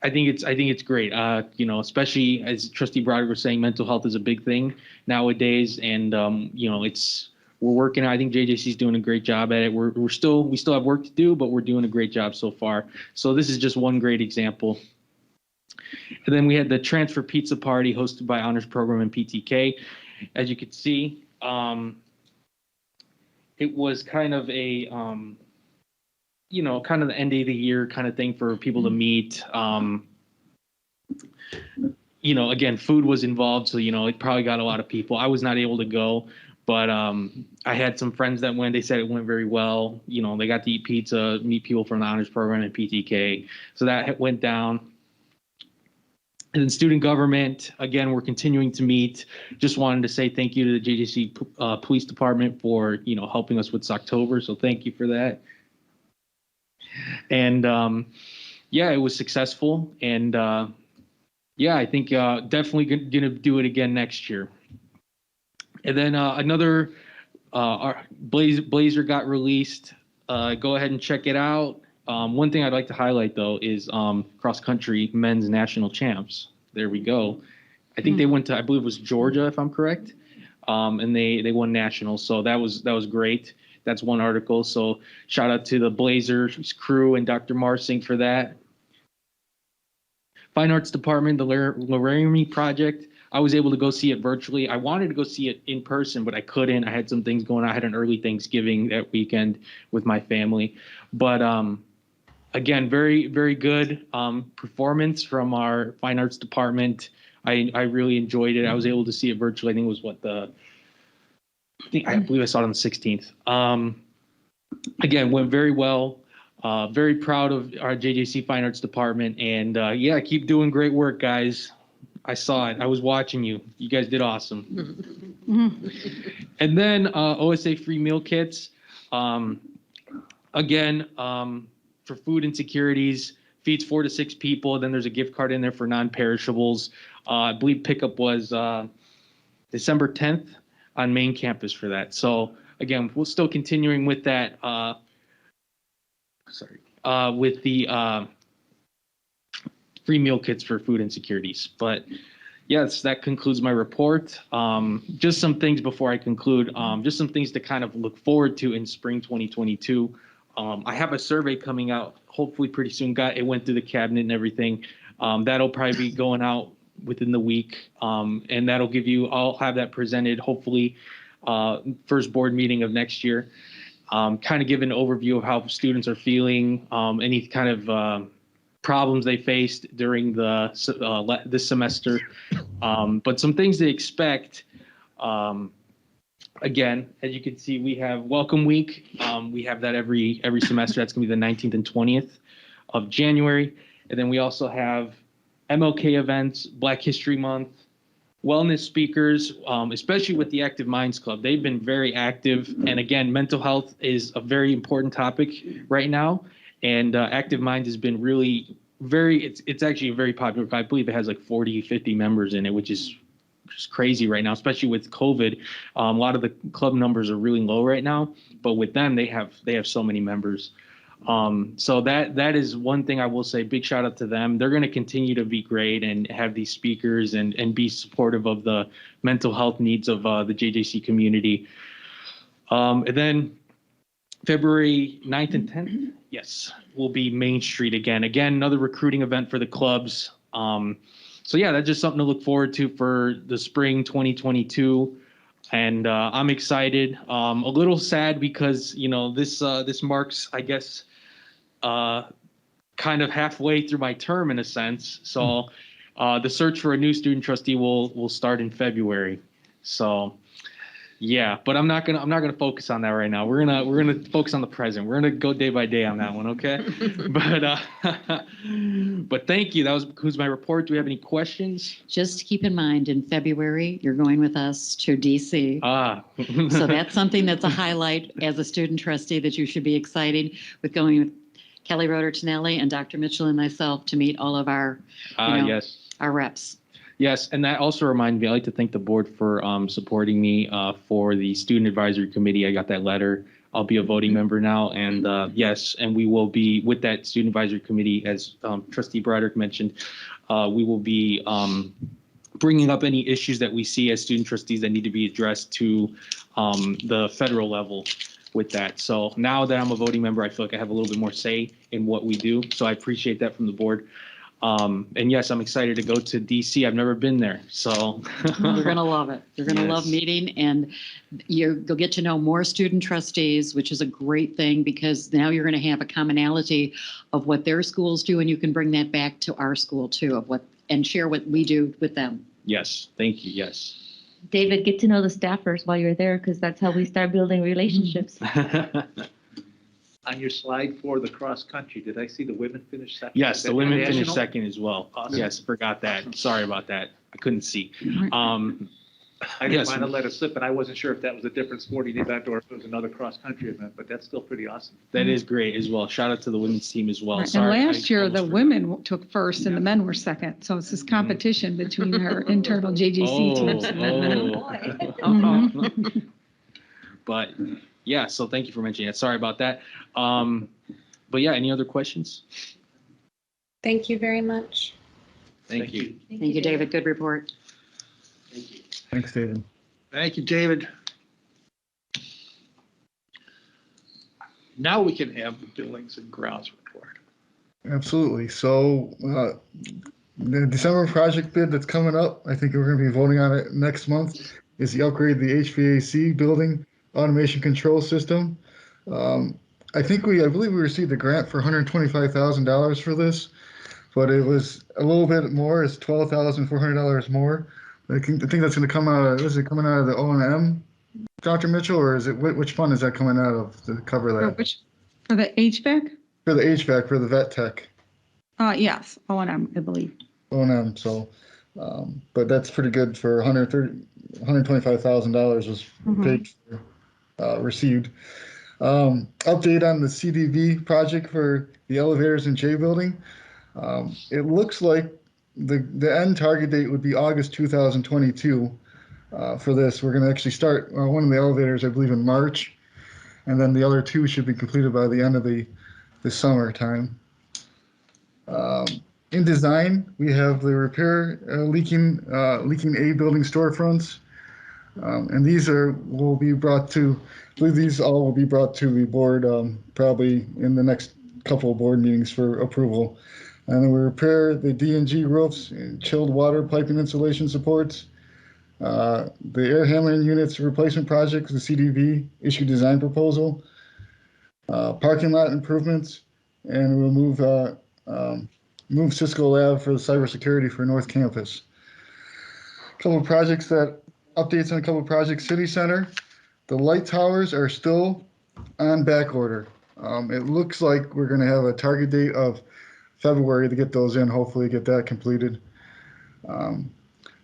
I think it's great. Especially as Trustee Broderick was saying, mental health is a big thing nowadays. And, we're working. I think JJC is doing a great job at it. We still have work to do, but we're doing a great job so far. So this is just one great example. And then we had the transfer pizza party hosted by Honors Program and PTK. As you can see, it was kind of a, kind of the end of the year kind of thing for people to meet. Again, food was involved, so, it probably got a lot of people. I was not able to go, but I had some friends that went. They said it went very well. They got to eat pizza, meet people from the Honors Program and PTK. So that went down. And then student government, again, we're continuing to meet. Just wanted to say thank you to the JJC Police Department for, helping us with October. So thank you for that. And it was successful. And I think definitely going to do it again next year. And then another Blazer got released. Go ahead and check it out. One thing I'd like to highlight, though, is cross country men's national champs. There we go. I think they went to, I believe it was Georgia, if I'm correct. And they won nationals. So that was great. That's one article. So shout out to the Blazers crew and Dr. Marsing for that. Fine Arts Department, the Laramie Project. I was able to go see it virtually. I wanted to go see it in person, but I couldn't. I had some things going on. I had an early Thanksgiving that weekend with my family. But again, very, very good performance from our Fine Arts Department. I really enjoyed it. I was able to see it virtually. I think it was I believe I saw it on the 16th. Again, went very well. Very proud of our JJC Fine Arts Department. And keep doing great work, guys. I saw it. I was watching you. You guys did awesome. And then OSA free meal kits. Again, for food insecurities, feeds 4 to 6 people. Then there's a gift card in there for non-perishables. I believe pickup was December 10th on main campus for that. So again, we're still continuing with that. With the free meal kits for food insecurities. But yes, that concludes my report. Just some things before I conclude, just some things to kind of look forward to in spring 2022. I have a survey coming out hopefully pretty soon. It went through the cabinet and everything. That'll probably be going out within the week. And that'll I'll have that presented hopefully first board meeting of next year. Kind of give an overview of how students are feeling, any kind of problems they faced during this semester, but some things they expect. Again, as you can see, we have Welcome Week. We have that every semester. That's going to be the 19th and 20th of January. And then we also have MLK events, Black History Month, wellness speakers, especially with the Active Minds Club. They've been very active. And again, mental health is a very important topic right now. And Active Minds has been really it's actually a very popular club. I believe it has like 40, 50 members in it, which is just crazy right now, especially with COVID. A lot of the club numbers are really low right now, but with them, they have so many members. So that is one thing I will say. Big shout out to them. They're going to continue to be great and have these speakers and be supportive of the mental health needs of the JJC community. And then February 9th and 10th, yes, will be Main Street again. Again, another recruiting event for the clubs. So yeah, that's just something to look forward to for the spring 2022. And I'm excited. A little sad because, you know, this marks, I guess, kind of halfway through my term in a sense. So the search for a new student trustee will start in February. So yeah, but I'm not gonna focus on that right now. We're gonna focus on the present. We're gonna go day by day on that one, okay? But thank you. That was my report. Do we have any questions? Just keep in mind, in February, you're going with us to DC. So that's something that's a highlight as a student trustee that you should be excited with going with Kelly Roeder Tonelli and Dr. Mitchell and myself to meet all of our, Yes. our reps. Yes, and that also reminds me, I'd like to thank the board for supporting me for the Student Advisory Committee. I got that letter. I'll be a voting member now, and yes, and we will be with that Student Advisory Committee, as Trustee Broderick mentioned, we will be bringing up any issues that we see as student trustees that need to be addressed to the federal level with that. So now that I'm a voting member, I feel like I have a little bit more say in what we do. So I appreciate that from the board. And yes, I'm excited to go to DC. I've never been there, so. You're going to love it. You're going to love meeting, and you'll get to know more student trustees, which is a great thing because now you're going to have a commonality of what their schools do, and you can bring that back to our school too, and share what we do with them. Yes, thank you, yes. David, get to know the staffers while you're there because that's how we start building relationships. On your slide for the cross country, did I see the women finish second? Yes, the women finished national? second as well. Awesome. Yes, forgot that. Sorry about that. I couldn't see. I didn't yes. want to let it slip, and I wasn't sure if that was a different sporting event or if it was another cross-country event, but that's still pretty awesome. That is great as well. Shout out to the women's team as well. And Sorry, last year, the women took first and the men were second. So it's this competition between our internal JJC teams. Mhm. But yeah, so thank you for mentioning that. Sorry about that. But yeah, any other questions? Thank you very much. Thank you. Thank you, David. Good report. Thanks, David. Thank you, David. Now we can have the buildings and grounds report. Absolutely. So the December project bid that's coming up, I think we're going to be voting on it next month, is the upgrade of the HVAC building automation control system. I believe we received a grant for $125,000 for this, but it was a little bit more. It's $12,400 more. I think that's going to come out of, is it coming out of the O&M, Dr. Mitchell, or is it, which fund is that coming out of to cover that? For the HVAC? For the HVAC, for the vet tech. Yes, O&M, I believe. O&M, so, but that's pretty good for $125,000 was paid for, received. Update on the CDV project for the elevators in J building. It looks like the end target date would be August 2022 for this. We're going to actually start one of the elevators, I believe, in March, and then the other two should be completed by the end of the summertime. In design, we have the repair leaking A building storefronts, and these will be brought to. I believe these all will be brought to the board probably in the next couple of board meetings for approval. And then we repair the D&G roofs, and chilled water piping insulation supports, the air handling units replacement projects, the CDV issue design proposal, parking lot improvements, and we'll move Fiscal Lab for the cybersecurity for North Campus. Updates on a couple of projects. City Center, the light towers are still on back order. It looks like we're going to have a target date of February to get those in, hopefully get that completed.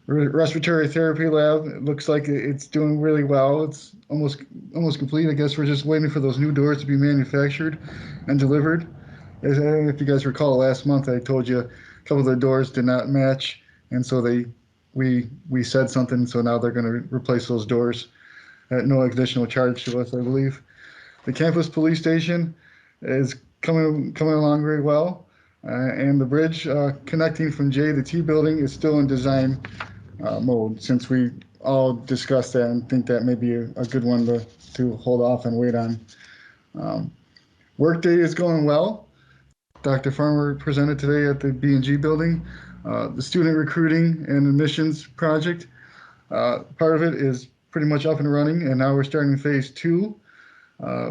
Respiratory Therapy Lab, it looks like it's doing really well. It's almost complete. I guess we're just waiting for those new doors to be manufactured and delivered. If you guys recall, last month I told you a couple of the doors did not match, and so we said something, so now they're going to replace those doors at no additional charge to us, I believe. The campus police station is coming along very well, and the bridge connecting from J to T building is still in design mode, since we all discussed that and think that may be a good one to hold off and wait on. Workday is going well. Dr. Farmer presented today at the B&G building. The student recruiting and admissions project, part of it is pretty much up and running, and now we're starting phase 2,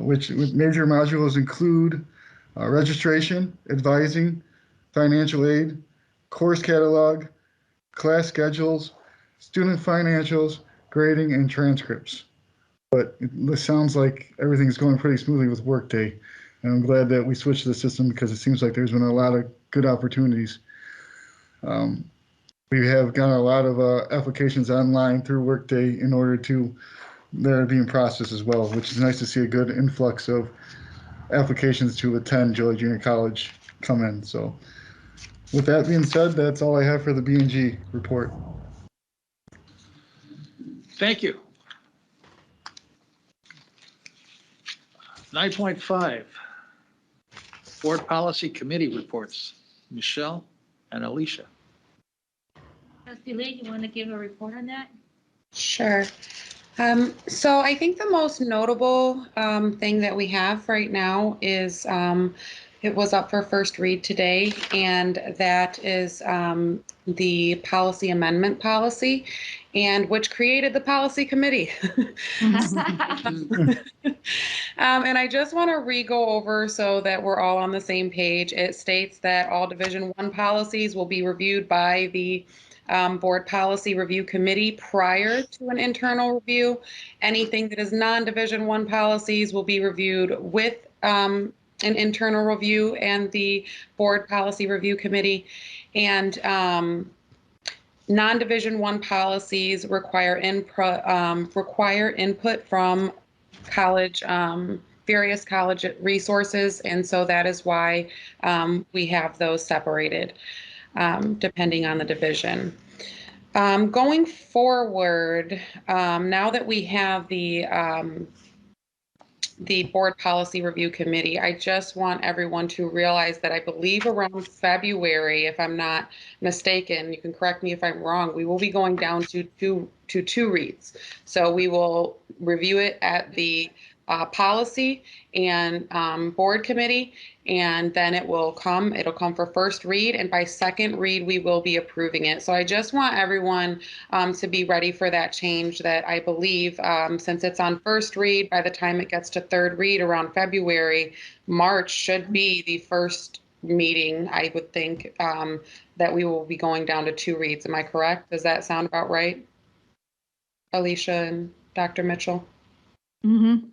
which with major modules include registration, advising, financial aid, course catalog, class schedules, student financials, grading, and transcripts. But it sounds like everything's going pretty smoothly with Workday. And I'm glad that we switched to the system because it seems like there's been a lot of good opportunities. We have gotten a lot of applications online through Workday in order to, they're being processed as well, which is nice to see a good influx of applications to attend Joliet Junior College come in. So with that being said, that's all I have for the B&G report. Thank you. 9.5, Board Policy Committee reports. Michelle and Alicia. Trustee Lee, you want to give a report on that? Sure. So I think the most notable thing that we have right now is it was up for first read today, and that is the policy amendment policy, and which created the policy committee. And I just want to re-go over so that we're all on the same page. It states that all Division I policies will be reviewed by the Board Policy Review Committee prior to an internal review. Anything that is non-Division I policies will be reviewed with an internal review and the Board Policy Review Committee. And non-Division I policies require input from college, various college resources, and so that is why we have those separated depending on the division. Going forward, now that we have the Board Policy Review Committee, I just want everyone to realize that I believe around February, if I'm not mistaken, you can correct me if I'm wrong, we will be going down to two reads. So we will review it at the policy and board committee, and then it'll come for first read, and by second read we will be approving it. So I just want everyone to be ready for that change, that I believe since it's on first read, by the time it gets to third read around February, March should be the first meeting, I would think, that we will be going down to two reads. Am I correct? Does that sound about right? Alicia and Dr. Mitchell?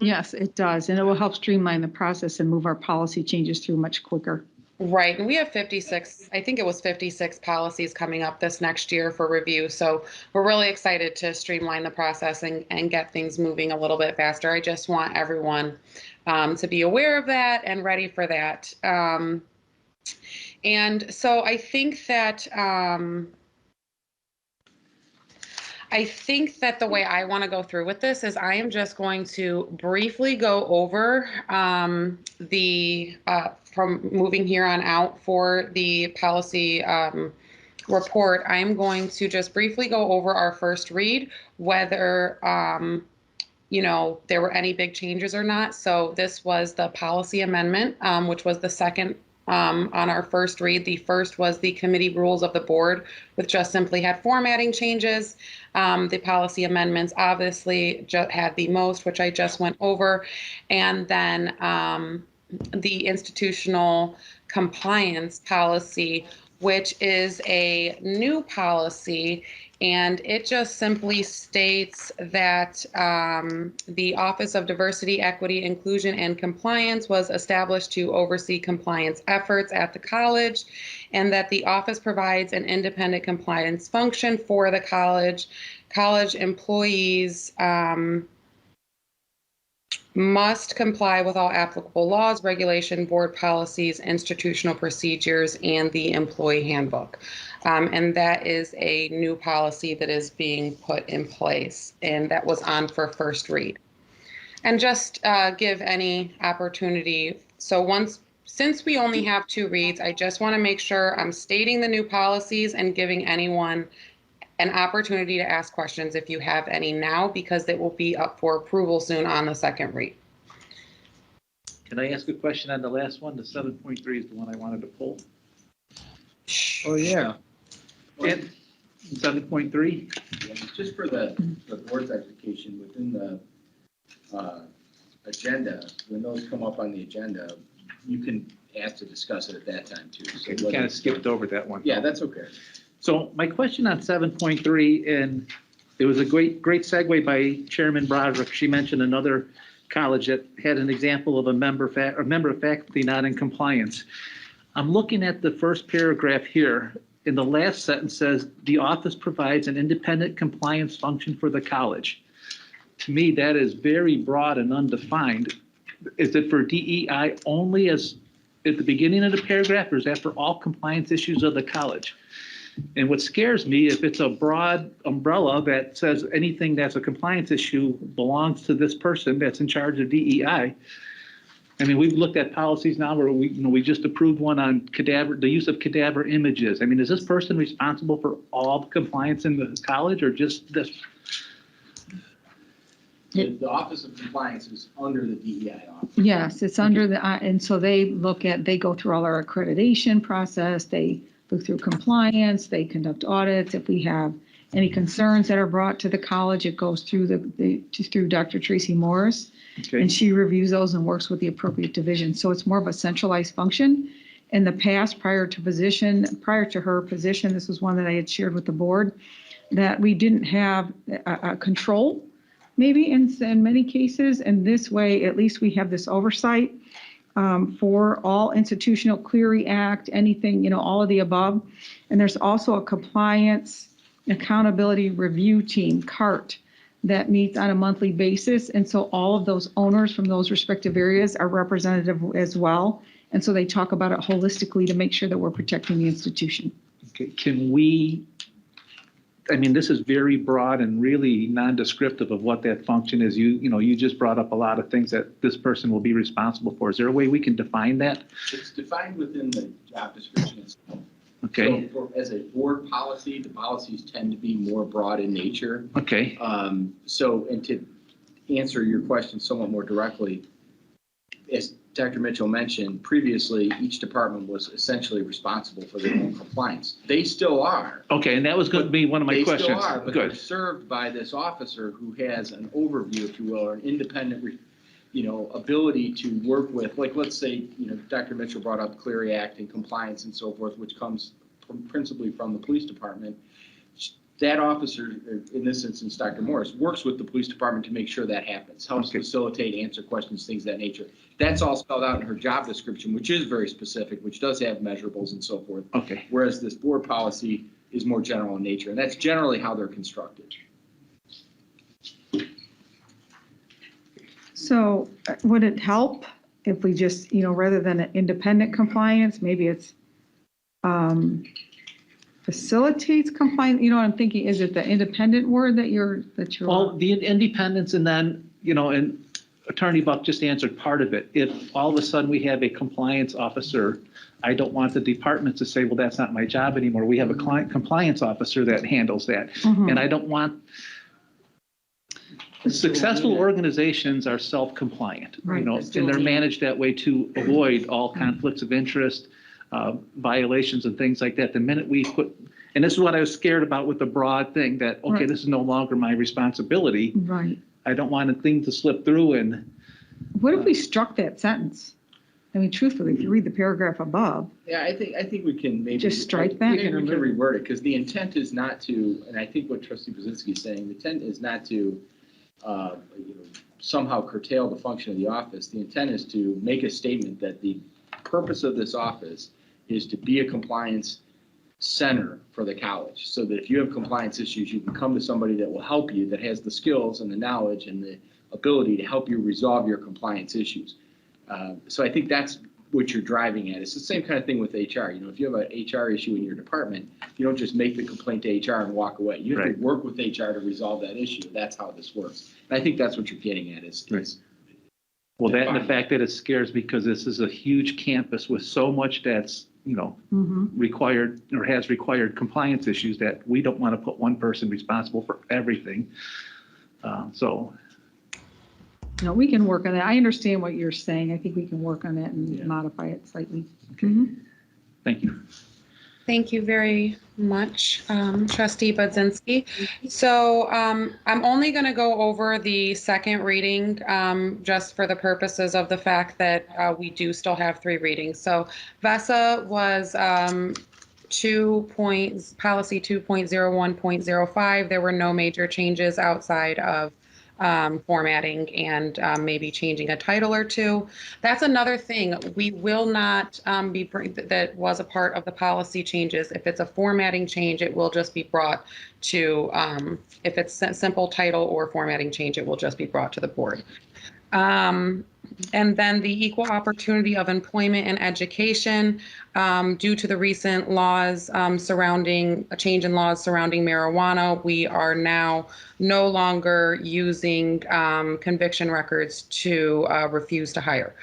Yes, it does. And it will help streamline the process and move our policy changes through much quicker. Right. And we have 56, I think it was 56 policies coming up this next year for review. So we're really excited to streamline the process and get things moving a little bit faster. I just want everyone to be aware of that and ready for that. And so I think that the way I want to go through with this is I am just going to briefly go over from moving here on out for the policy report. I am going to just briefly go over our first read, whether there were any big changes or not. So this was the policy amendment, which was the second on our first read. The first was the committee rules of the board, which just simply had formatting changes. The policy amendments obviously had the most, which I just went over. And then the institutional compliance policy, which is a new policy, and it just simply states that the Office of Diversity, Equity, Inclusion, and Compliance was established to oversee compliance efforts at the college, and that the office provides an independent compliance function for the college. College employees must comply with all applicable laws, regulation, board policies, institutional procedures, and the employee handbook. And that is a new policy that is being put in place, and that was on for first read. And just give any opportunity. So since we only have 2 reads, I just want to make sure I'm stating the new policies and giving anyone an opportunity to ask questions if you have any now, because it will be up for approval soon on the second read. Can I ask a question on the last one? The 7.3 is the one I wanted to pull. Oh, yeah. And 7.3? Just for the board's education, within the agenda, when those come up on the agenda, you can ask to discuss it at that time too. So We kind of skipped over that one. Yeah, that's okay. So my question on 7.3, and it was a great segue by Chairman Broderick. She mentioned another college that had an example of a member of faculty not in compliance. I'm looking at the first paragraph here, and the last sentence says, the office provides an independent compliance function for the college. To me, that is very broad and undefined. Is it for DEI only as at the beginning of the paragraph, or is that for all compliance issues of the college? And what scares me, if it's a broad umbrella that says anything that's a compliance issue belongs to this person that's in charge of DEI. I mean, we've looked at policies now where we just approved one on the use of cadaver images. I mean, is this person responsible for all the compliance in the college or just this? The Office of Compliance is under the DEI office. Yes, it's under the, and so they go through all our accreditation process, they look through compliance, they conduct audits. If we have any concerns that are brought to the college, it goes through through Dr. Tracy Morris. Okay. And she reviews those and works with the appropriate division. So it's more of a centralized function. In the past, prior to her position, this was one that I had shared with the board, that we didn't have a control, maybe in many cases. And this way, at least we have this oversight for all institutional Clery Act, anything, all of the above. And there's also a compliance accountability review team, CART, that meets on a monthly basis. And so all of those owners from those respective areas are representative as well. And so they talk about it holistically to make sure that we're protecting the institution. Okay. This is very broad and really non-descriptive of what that function is. You just brought up a lot of things that this person will be responsible for. Is there a way we can define that? It's defined within the job description itself. Okay. So as a board policy, the policies tend to be more broad in nature. Okay. And to answer your question somewhat more directly, as Dr. Mitchell mentioned previously, each department was essentially responsible for their own compliance. They still are. Okay, and that was going to be one of my questions. They still are, but Good. they're served by this officer who has an overview, if you will, or an independent, ability to work with, like, let's say, Dr. Mitchell brought up Clery Act and compliance and so forth, which comes principally from the police department. That officer, in this instance, Dr. Morris, works with the police department to make sure that happens, helps facilitate, answer questions, things of that nature. That's all spelled out in her job description, which is very specific, which does have measurables and so forth. Okay. Whereas this board policy is more general in nature, and that's generally how they're constructed. So would it help if we just, rather than an independent compliance, maybe it's facilitates compliance? I'm thinking, is it the independent word that you're? Well, the independence, and then, and Attorney Buck just answered part of it. If all of a sudden we have a compliance officer, I don't want the department to say, well, that's not my job anymore. We have a compliance officer that handles that. Mhm. And I don't want, successful organizations are self-compliant, Right. and they're managed that way to avoid all conflicts of interest, violations and things like that. The minute we put, and this is what I was scared about with the broad thing, that, okay, Right. this is no longer my responsibility. Right. I don't want a thing to slip through and. What if we struck that sentence? Truthfully, if you read the paragraph above. Yeah, I think we can maybe. Just strike that? We can reword it, because the intent is not to, and I think what Trustee Brzezinski is saying, the intent is not to somehow curtail the function of the office. The intent is to make a statement that the purpose of this office is to be a compliance center for the college, so that if you have compliance issues, you can come to somebody that will help you, that has the skills and the knowledge and the ability to help you resolve your compliance issues. So I think that's what you're driving at. It's the same kind of thing with HR. You know, if you have an HR issue in your department, you don't just make the complaint to HR and walk away. You have to work with HR to resolve that issue. That's how this works. And I think that's what you're getting at is Well, that and the fact that it scares because this is a huge campus with so much that's, required or has required compliance issues that we don't want to put one person responsible for everything. No, we can work on that. I understand what you're saying. I think we can work on it and modify it slightly. Thank you. Thank you very much, Trustee Budzinski. So I'm only going to go over the second reading just for the purposes of the fact that we do still have 3 readings. So VESA was policy 2.01.05. There were no major changes outside of formatting and maybe changing a title or 2. That's another thing. We will not that was a part of the policy changes. If it's a formatting change, it will just be brought to, if it's a simple title or formatting change, it will just be brought to the board. And then the equal opportunity of employment and education, due to the recent laws surrounding a change in laws surrounding marijuana, we are now no longer using conviction records to refuse to hire.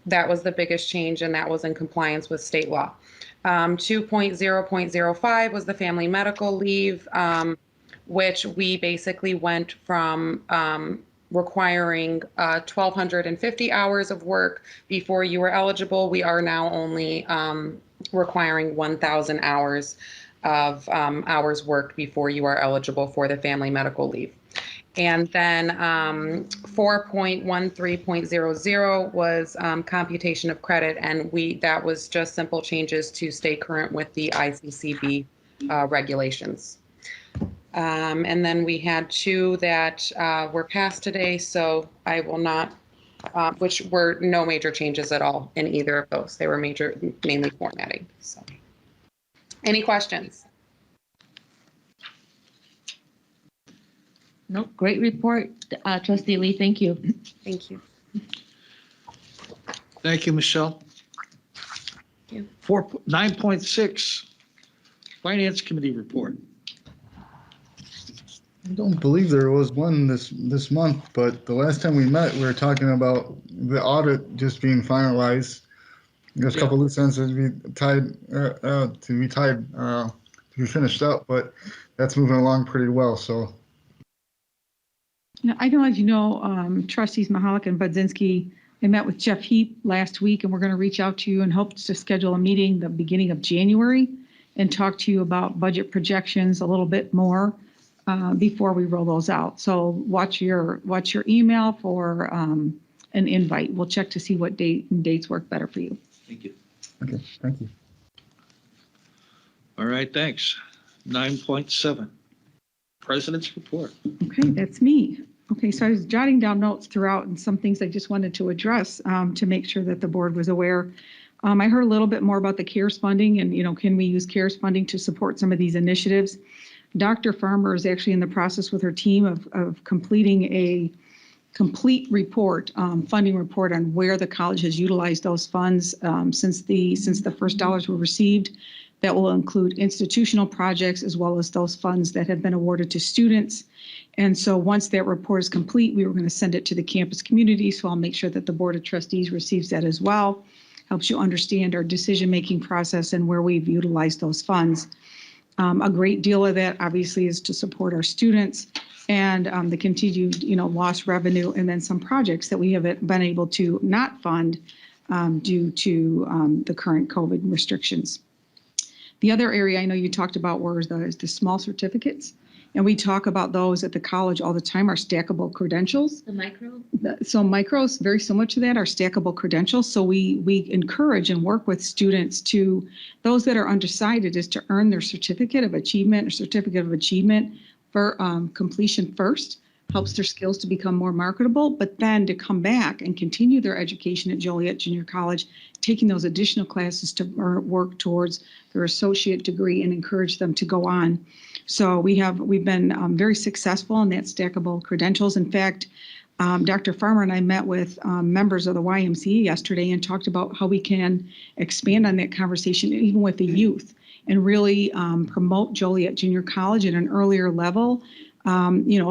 That was the biggest change, and that was in compliance with state law. 2.0.05 was the family medical leave, which we basically went from requiring 1,250 hours of work before you were eligible. We are now only requiring 1,000 hours of hours worked before you are eligible for the family medical leave. And then 4.13.00 was computation of credit, and that was just simple changes to stay current with the ICCB regulations. And then we had 2 that were passed today, so I will not, which were no major changes at all in either of those. They were mainly formatting. So, any questions? Nope, great report, Trustee Lee. Thank you. Thank you. Thank you, Michelle. Thank you. 9.6, Finance Committee report. I don't believe there was one this month, but the last time we met, we were talking about the audit just being finalized. There's a couple loose ends to be finished up, but that's moving along pretty well. So. Now, I can let you know, Trustees Mahalik and Budzinski, I met with Jeff Heap last week, and we're going to reach out to you and hope to schedule a meeting the beginning of January and talk to you about budget projections a little bit more before we roll those out. So watch your email for an invite. We'll check to see what dates work better for you. Thank you. Okay, thank you. All right, thanks. 9.7, President's report. Okay, that's me. Okay, so I was jotting down notes throughout and some things I just wanted to address to make sure that the board was aware. I heard a little bit more about the CARES funding and, can we use CARES funding to support some of these initiatives? Dr. Farmer is actually in the process with her team of completing a complete report, funding report on where the college has utilized those funds since the first dollars were received. That will include institutional projects as well as those funds that have been awarded to students. And so once that report is complete, we were going to send it to the campus community. So I'll make sure that the Board of Trustees receives that as well. Helps you understand our decision-making process and where we've utilized those funds. A great deal of that obviously is to support our students and the continued, lost revenue, and then some projects that we haven't been able to not fund due to the current COVID restrictions. The other area I know you talked about were the small certificates, and we talk about those at the college all the time, our stackable credentials. The micro? So micros, very similar to that, are stackable credentials. So we encourage and work with students to, those that are undecided, is to earn their certificate of achievement or certificate of achievement for completion first, helps their skills to become more marketable, but then to come back and continue their education at Joliet Junior College, taking those additional classes to work towards their associate degree and encourage them to go on. So we've been very successful in that stackable credentials. In fact, Dr. Farmer and I met with members of the YMCA yesterday and talked about how we can expand on that conversation, even with the youth, and really promote Joliet Junior College at an earlier level,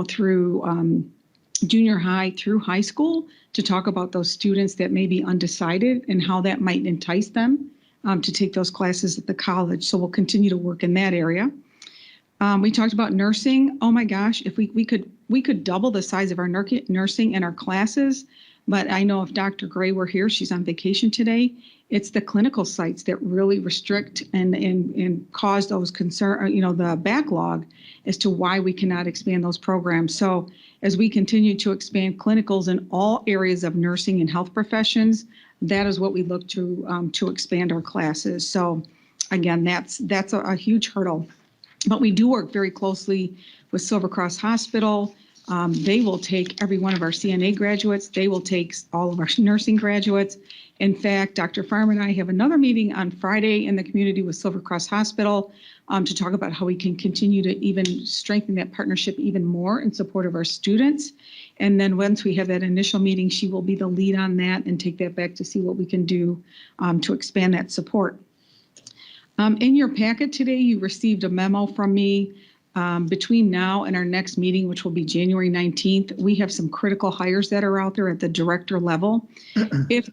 through junior high through high school, to talk about those students that may be undecided and how that might entice them to take those classes at the college. So we'll continue to work in that area. We talked about nursing. Oh my gosh, if we could double the size of our nursing and our classes, but I know if Dr. Gray were here, she's on vacation today, it's the clinical sites that really restrict and cause those the backlog as to why we cannot expand those programs. So as we continue to expand clinicals in all areas of nursing and health professions, that is what we look to expand our classes. So again, that's a huge hurdle. But we do work very closely with Silver Cross Hospital. They will take every one of our CNA graduates. They will take all of our nursing graduates. In fact, Dr. Farmer and I have another meeting on Friday in the community with Silver Cross Hospital to talk about how we can continue to even strengthen that partnership even more in support of our students. And then once we have that initial meeting, she will be the lead on that and take that back to see what we can do to expand that support. In your packet today, you received a memo from me. Between now and our next meeting, which will be January 19th, we have some critical hires that are out there at the director level. If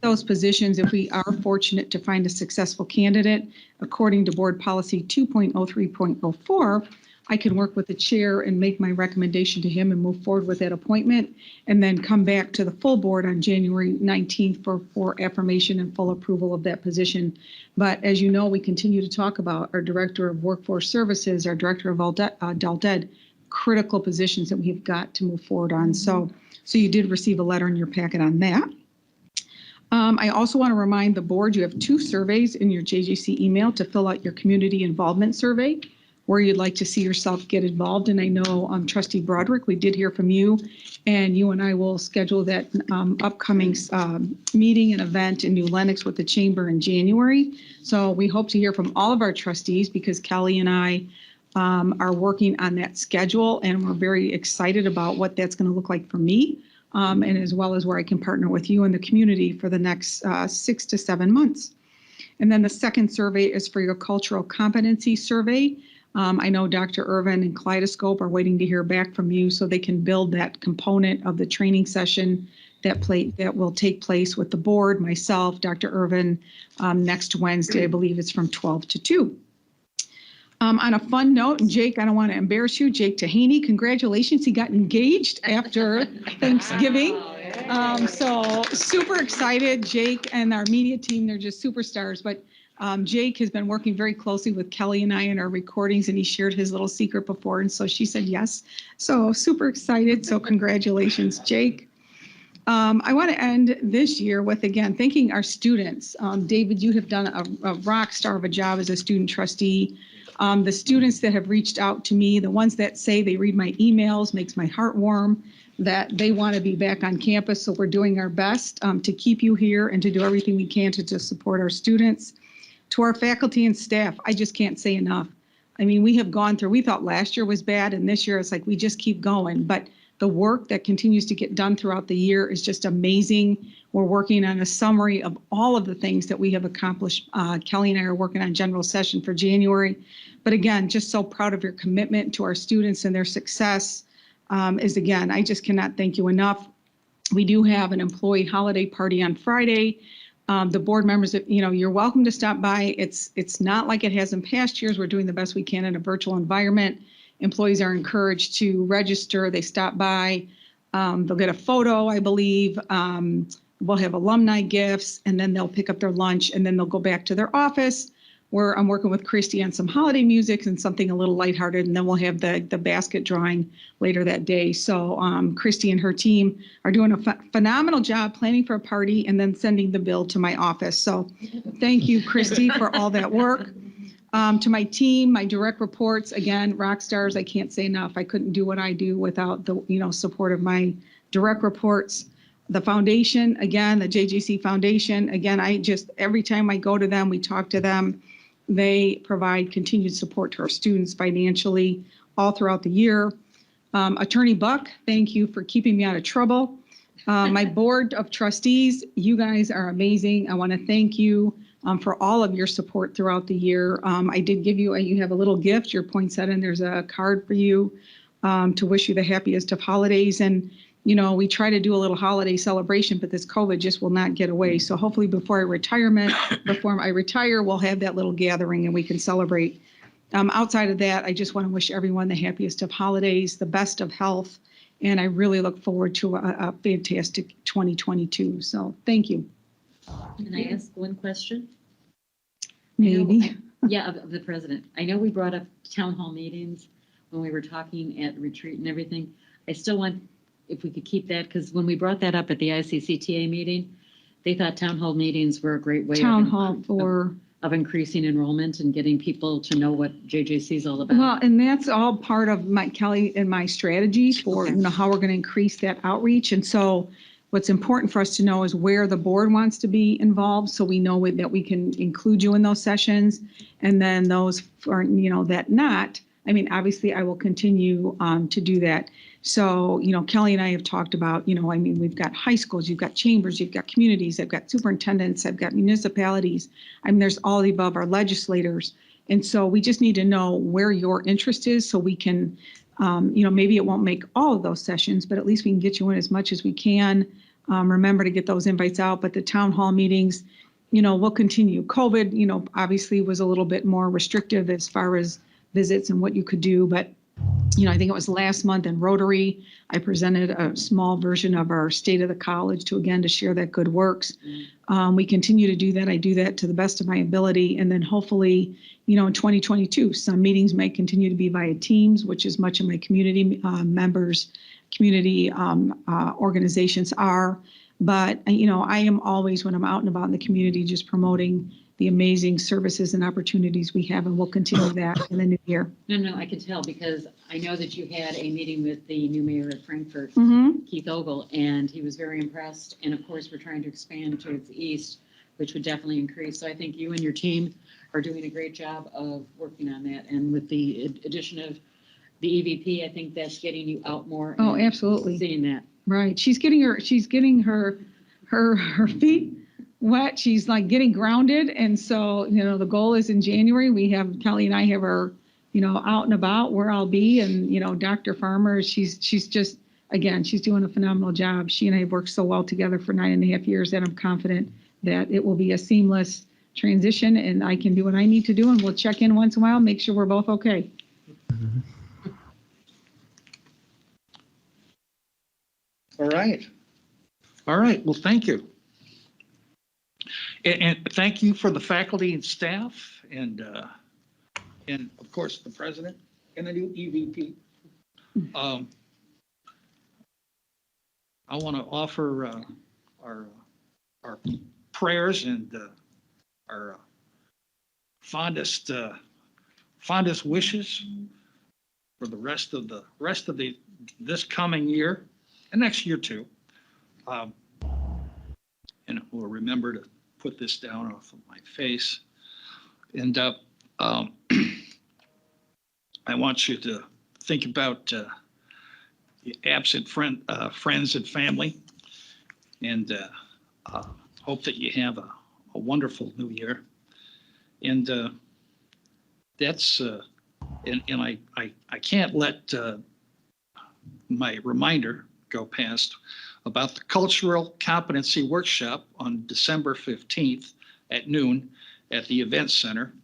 we are fortunate to find a successful candidate, according to board policy 2.03.04, I can work with the chair and make my recommendation to him and move forward with that appointment, and then come back to the full board on January 19th for affirmation and full approval of that position. But as you know, we continue to talk about our Director of Workforce Services, our Director of DelDed, critical positions that we've got to move forward on. So you did receive a letter in your packet on that. I also want to remind the board, you have 2 surveys in your JJC email to fill out your community involvement survey, where you'd like to see yourself get involved. And I know Trustee Broderick, we did hear from you, and you and I will schedule that upcoming meeting and event in New Lenox with the Chamber in January. So we hope to hear from all of our trustees, because Kelly and I are working on that schedule, and we're very excited about what that's going to look like for me, and as well as where I can partner with you in the community for the next 6 to 7 months. And then the second survey is for your cultural competency survey. I know Dr. Irvin and Kaleidoscope are waiting to hear back from you so they can build that component of the training session that will take place with the board, myself, Dr. Irvin, next Wednesday. I believe it's from 12 to 2. On a fun note, Jake, I don't want to embarrass you, Jake Tahaney, congratulations. He got engaged after Thanksgiving. So super excited. Jake and our media team, they're just superstars. But Jake has been working very closely with Kelly and I in our recordings, and he shared his little secret before, and so she said yes. So super excited. So congratulations, Jake. I want to end this year with, again, thanking our students. David, you have done a rock star of a job as a student trustee. The students that have reached out to me, the ones that say they read my emails, makes my heart warm, that they want to be back on campus. So we're doing our best to keep you here and to do everything we can to support our students. To our faculty and staff, I just can't say enough. I mean, we have gone through, we thought last year was bad, and this year it's like we just keep going. But the work that continues to get done throughout the year is just amazing. We're working on a summary of all of the things that we have accomplished. Kelly and I are working on general session for January. But again, just so proud of your commitment to our students and their success. Again, I just cannot thank you enough. We do have an employee holiday party on Friday. The board members, you're welcome to stop by. It's not like it has in past years. We're doing the best we can in a virtual environment. Employees are encouraged to register. They stop by. They'll get a photo, I believe. We'll have alumni gifts, and then they'll pick up their lunch, and then they'll go back to their office, where I'm working with Christy on some holiday music and something a little lighthearted, and then we'll have the basket drawing later that day. So Christy and her team are doing a phenomenal job planning for a party and then sending the bill to my office. So thank you, Christy, for all that work. To my team, my direct reports, again, rock stars, I can't say enough. I couldn't do what I do without the, support of my direct reports. The foundation, again, the JJC Foundation, again, every time I go to them, we talk to them. They provide continued support to our students financially all throughout the year. Attorney Buck, thank you for keeping me out of trouble. My board of trustees, you guys are amazing. I want to thank you for all of your support throughout the year. I did give you have a little gift, your poinsettia, there's a card for you to wish you the happiest of holidays. And, we try to do a little holiday celebration, but this COVID just will not get away. So hopefully before I retire, we'll have that little gathering and we can celebrate. Outside of that, I just want to wish everyone the happiest of holidays, the best of health, and I really look forward to a fantastic 2022. So thank you. Can I ask one question? Maybe. Yeah, of the president. I know we brought up town hall meetings when we were talking at retreat and everything. I still want, if we could keep that, because when we brought that up at the ICCTA meeting, they thought town hall meetings were a great way of increasing enrollment and getting people to know what JJC is all about. Well, and that's all part of Kelly and my strategy for, how we're going to increase that outreach. And so what's important for us to know is where the board wants to be involved. So we know that we can include you in those sessions. And then those are, that not, obviously I will continue to do that. So, Kelly and I have talked about, we've got high schools, you've got chambers, you've got communities, I've got superintendents, I've got municipalities. There's all the above, our legislators. And so we just need to know where your interest is so we can, maybe it won't make all of those sessions, but at least we can get you in as much as we can. Remember to get those invites out, but the town hall meetings, we'll continue. COVID, obviously was a little bit more restrictive as far as visits and what you could do, but I think it was last month in Rotary, I presented a small version of our state of the college to share that good works. We continue to do that. I do that to the best of my ability. And then hopefully, in 2022, some meetings may continue to be via Teams, which is much of my community members, community organizations are. But, I am always, when I'm out and about in the community, just promoting the amazing services and opportunities we have, and we'll continue that in the new year. No, I can tell because I know that you had a meeting with the new mayor of Frankfurt, Keith Ogle, and he was very impressed. And of course, we're trying to expand towards the east, which would definitely increase. So I think you and your team are doing a great job of working on that. And with the addition of the EVP, I think that's getting you out more. Oh, absolutely. Seeing that. Right. She's getting her feet wet. She's like getting grounded. And so, the goal is in January, Kelly and I have her, out and about where I'll be. And, Dr. Farmer, she's just, again, she's doing a phenomenal job. She and I have worked so well together for 9.5 years that I'm confident that it will be a seamless transition and I can do what I need to do. And we'll check in once in a while, make sure we're both okay. All right. Well, thank you. And thank you for the faculty and staff and of course, the president and the new EVP. I want to offer our prayers and our fondest wishes for the rest of this coming year and next year too. And we'll remember to put this down off of my face. And I want you to think about the absent friends and family, and hope that you have a wonderful new year. And that's and I can't let my reminder go past about the Cultural Competency Workshop on December 15th at noon at the Event Center.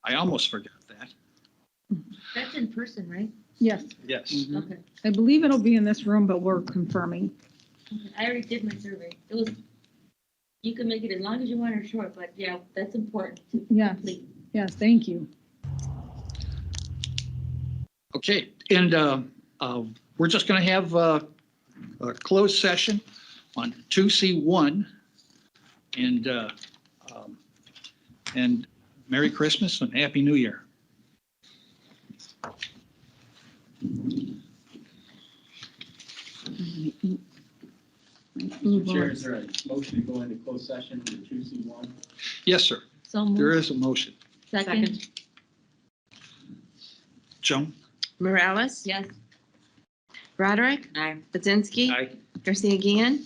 I almost forgot that. That's in person, right? Yes. Yes. Okay. I believe it'll be in this room, but we're confirming. Okay. I already did my survey. You can make it as long as you want or short, but yeah, that's important to complete. Yes, thank you. Okay, and we're just going to have a closed session on 2C1, and Merry Christmas and Happy New Year. Chair, is there a motion to go into closed session under 2C1? Yes, sir. So There moved. is a motion. Second. Joan? Morales? Yes. Broderick? Aye. Budzinski? Aye. Garcia Guillen?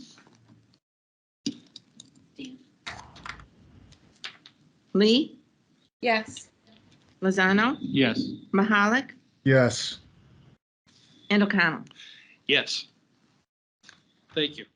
Lee? Yes. Lozano? Yes. Mahalik? Yes. And O'Connell? Yes. Thank you.